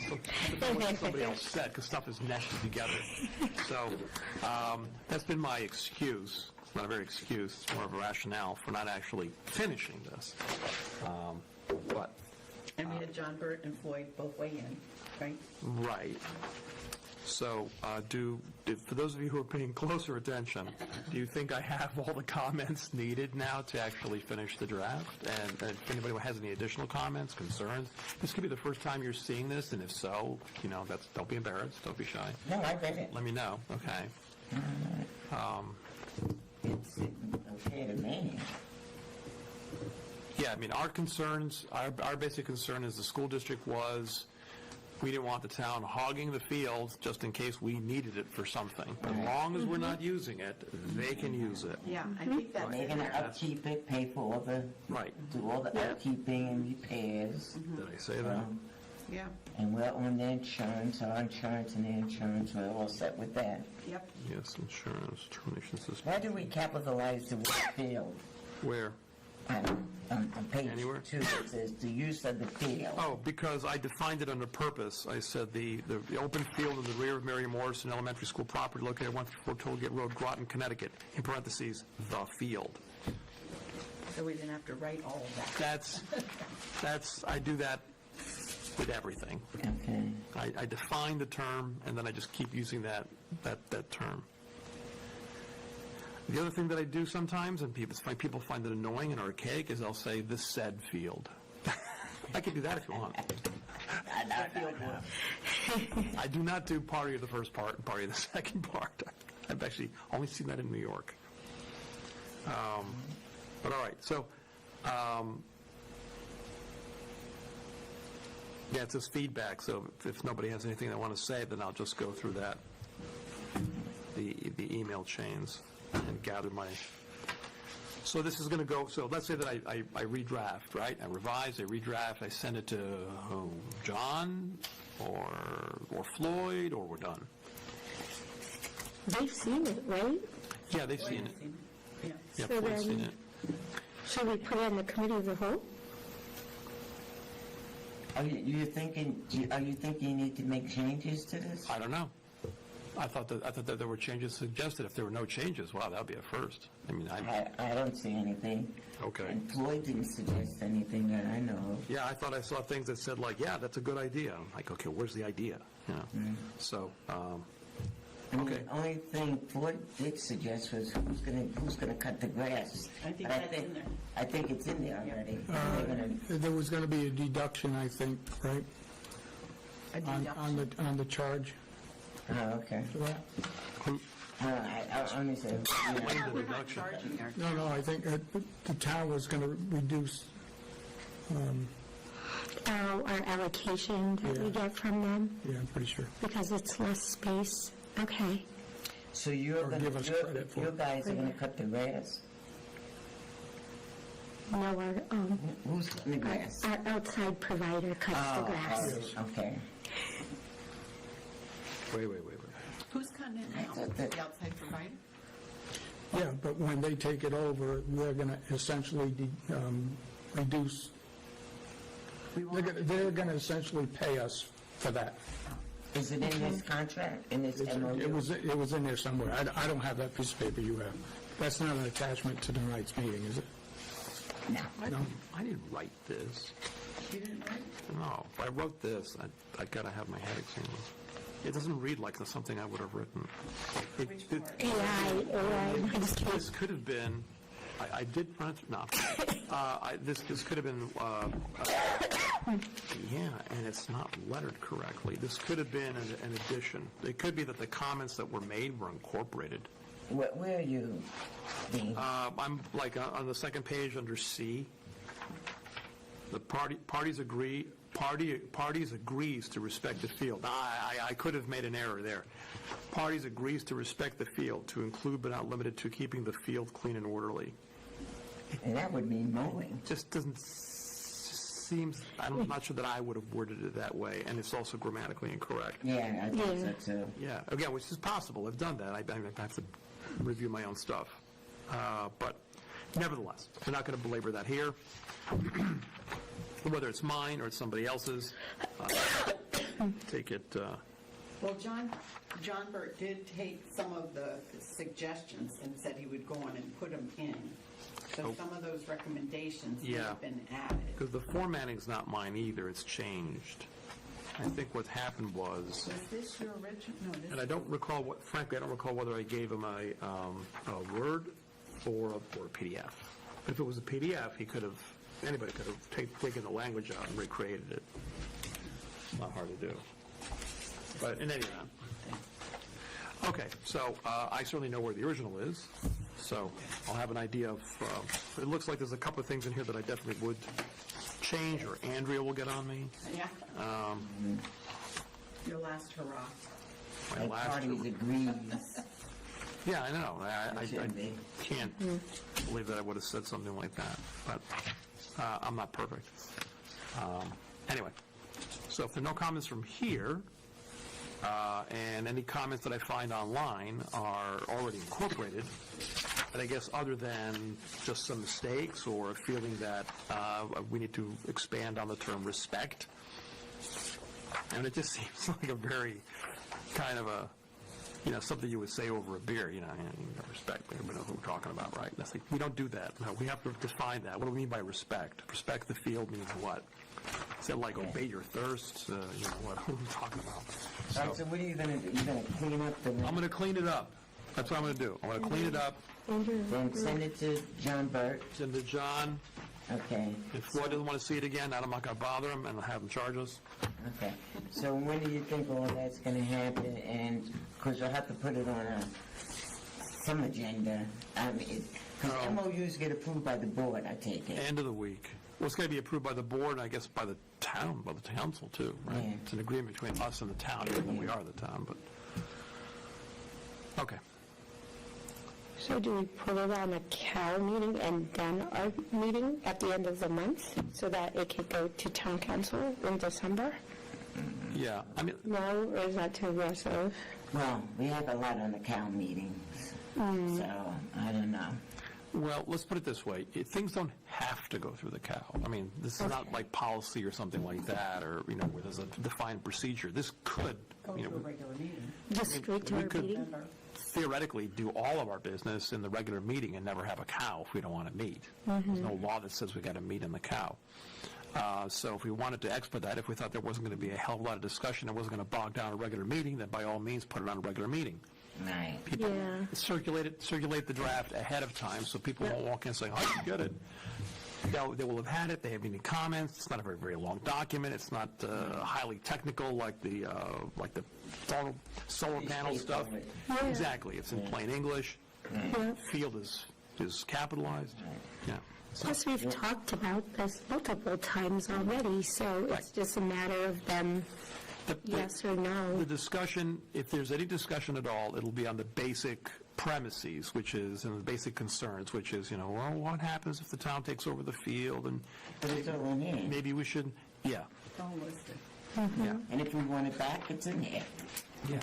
What somebody else said, because stuff is nested together. So that's been my excuse. It's not a very excuse. It's more of a rationale for not actually finishing this. But And we had John Burt and Floyd both weigh in, right? right. do, for those of you who are paying closer attention, do you think I have all the comments needed now to actually finish the draft? And if anybody has any additional comments, concerns, this could be the first time you're seeing this, and if so, don't be embarrassed, don't be shy. No, I read it. Let me know, okay? It's okay to me. Yeah, I mean, our concerns, our basic concern is the school district we didn't want the town hogging the field just in case we needed it for something. As long as we're not using it, they can use it. Yeah, I think that's They're going to upkeep it, pay for all the, Right. do all the upkeeping and repairs. Did I say that? Yeah, And we're on their insurance, our insurance and their insurance, we're all set with that. yep. Yes, insurance, termination system. Why do we capitalize the word field? Where? On page Anywhere? 2, it says the use of the field. Oh, because I defined it under purpose. I said the open field in the rear of Mary Morrison Elementary School property located at 154 Tollgate Road, Groton, Connecticut, in parentheses, the field. So we didn't have to write all of that. I do that with everything. Okay. I define the term, and then I just keep using that term. The other thing that I do sometimes, and people find it annoying and archaic, is I'll say, "this said field." I can do that if you want. I do not do party of the first part and party of the second part. I've actually only seen that in New York. But all right, so yeah, it's just feedback. So if nobody has anything they want to say, then I'll just go through the email chains and gather my. So this is going to go. So let's say that I redraft, right? I revise, I redraft, I send it to John or Floyd, or we're done. They've seen it, right? Yeah, they've seen it. Yeah. Yeah, So Floyd's seen then- it. Should we put it in the committee of the whole? Are you thinking you need to make changes to this? I don't know. I thought that there were changes suggested. If there were no changes, wow, that would be a first. I mean, I don't see anything. Okay. And Floyd didn't suggest anything that I know of. Yeah, I thought I saw things that said like, yeah, that's a good idea. I'm like, okay, where's the idea? You know? So, I mean, okay. the only thing Floyd did suggest was who's gonna cut the grass. I think But that's in there. I think it's in there already. They're gonna- There was going to be a deduction, I think, right, A on deduction. the charge Oh, okay. for that? I only said, We're not charging our. No, I think the town was going to reduce, Our allocation that we Yeah. get from them, yeah, I'm pretty sure. because it's less space. Okay. so you're Or gonna, give us credit for you it. guys are gonna cut the grass? No, Who's cutting the grass? our outside provider cuts the grass. Okay. Wait. Who's cutting it now? thought that- The outside provider? Yeah, but when they take it over, they're going to essentially reduce, they're going to essentially pay us for that. Is it in this contract, in this MOU? It was in there somewhere. I don't have that piece of paper you have. That's not an attachment to tonight's meeting, is it? No. I didn't write this. You didn't write? No, if I wrote this, I gotta have my head examined. It doesn't read like something I would have written. Which part? AI, I'm just kidding. This could have been, I did print, no. This could have been, yeah, and it's not lettered correctly. This could have been an addition. It could be that the comments that were made were incorporated. Where are you, Dean? I'm like on the second page under C. The parties agrees to respect the field. Now, I could have made an error there. Parties agrees to respect the field, to include but not limited to keeping the field clean and orderly. And that would mean mowing. Just doesn't seems. I'm not sure that I would have worded it that way, and it's also grammatically incorrect. Yeah, I think so too. Yeah, again, which is possible. I've done that. I have to review my own stuff. But nevertheless, we're not going to belabor that here. Whether it's mine or it's somebody else's, take it. Well, John Burt did take some of the suggestions and said he would go on and put them in. So some of those recommendations Yeah. have been added. Because the formatting's not mine either. It's changed. I think what happened was, Was this your original? No, this and I don't recall frankly, I don't recall whether I gave him a Word or a PDF. If it was a PDF, anybody could have taken the language out and recreated it. It's not hard to do. But in any event. Okay, so I certainly know where the original is, so I'll have an idea of, it looks like there's a couple of things in here that I definitely would change, or Andrea will get on me. Yeah. Your last hurrah. My Like last- parties agrees. Yeah, I know. I shouldn't be. can't believe that I would have said something like that, but I'm not perfect. Anyway, so if there are no comments from here, and any comments that I find online are already incorporated, and I guess other than just some mistakes or a feeling that we need to expand on the term respect, and it just seems like a very kind of a, something you would say over a beer, respect, everybody knows what we're talking about, right? That's like, we don't do that. No, we have to define that. What do we mean by respect? Respect the field means what? Is it like obey your thirst? What are we talking about? All right, so what are you going to do? You're going to clean up the... I'm going to clean it up. That's what I'm going to do. I'm going to clean it up, Then send it to John Burt. send it to John. Okay. If Floyd doesn't want to see it again, I'm not going to bother him and have him charge us. Okay. So when do you think all that's going to happen? And, because you'll have to put it on some agenda. I mean, because Oh. MOUs get approved by the board, I take it. End of the week. Well, it's going to be approved by the board, and I guess by the town, by the council, too, right? Yeah. It's an agreement between us and the town, even though we are the town, but... Okay. So do we put it on a CAL meeting and then our meeting at the end of the month so that it could go to town council in December? Yeah, I mean, No, or is that too aggressive? Well, we have a lot on the CAL meetings, so I don't know. well, let's put it this way. Things don't have to go through the cow. I mean, this is not like policy or something like that, or, where there's a defined procedure. This could, Go to a regular meeting. Just straight to we our could- meeting? theoretically do all of our business in the regular meeting and never have a cow if we don't want to meet. There's no law that says we got to meet in the cow. So if we wanted to expedite, if we thought there wasn't going to be a hell of a lot of discussion, it wasn't going to bog down a regular meeting, then by all means put it on a regular meeting. Right. People Yeah. circulate the draft ahead of time so people won't walk in and say, oh, you get it. They will have had it. They have any comments. It's not a very, very long document. It's not highly technical like the solar panel stuff. Yeah. Exactly. It's in plain English. Yeah. Field is capitalized. Yeah. So, Plus, we've talked about this multiple times already, so it's just a matter of them, yes or the no. discussion, if there's any discussion at all, it'll be on the basic premises, which is, and the basic concerns, which is, well, what happens if the town takes over the field, and But it's all in here. maybe we should, yeah, It's all listed. yeah, And if we want it back, it's in here. yeah.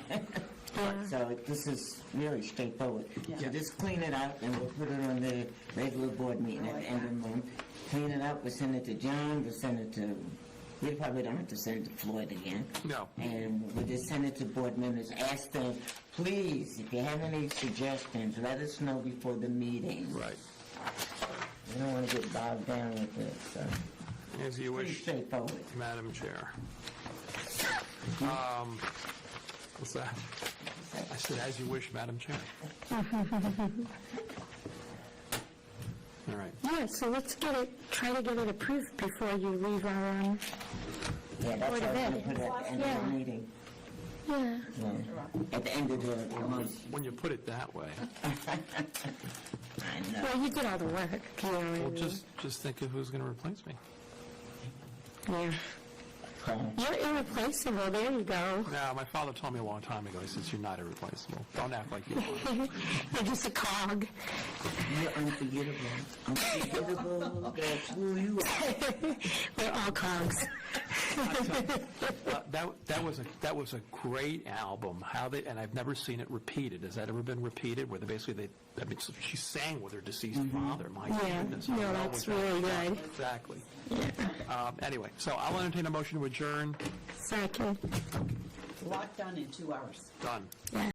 So this is really straightforward. So just clean it up, and we'll put it on the regular board meeting at the end of the month. Clean it up, we'll send it to John, we'll send it to, we probably don't have to send it to Floyd again. No. And we'll just send it to board members, ask them, please, if you have any suggestions, let us know before the meeting. Right. We don't want to get bogged down with it, so. As you Pretty wish, straightforward. Madam Chair. What's that? I said, as you wish, Madam Chair. All right. Yeah, so let's try to get it approved before you leave our, Yeah, that's Board how of we're Ed. going to put it at the end of the Yeah. meeting. yeah. Yeah. At the end of the month. When you put it that way, I know. Well, you did all the work, you know what I well, mean? just think of who's going to replace me. Yeah. You're irreplaceable, there you go. Now, my father told me a long time ago, he says, you're not irreplaceable. Don't act like you are. You're just a cog. You're unforgettable. Unforgettable. That's who you are. We're all cogs. That was a great album. And I've never seen it repeated. Has that ever been repeated? Where she sang with her deceased father. My Yeah, goodness. no, how well that's was that? really good. Exactly. Anyway, so I'll entertain a motion to adjourn. Second. A lot done in 2 hours. Done. Yeah.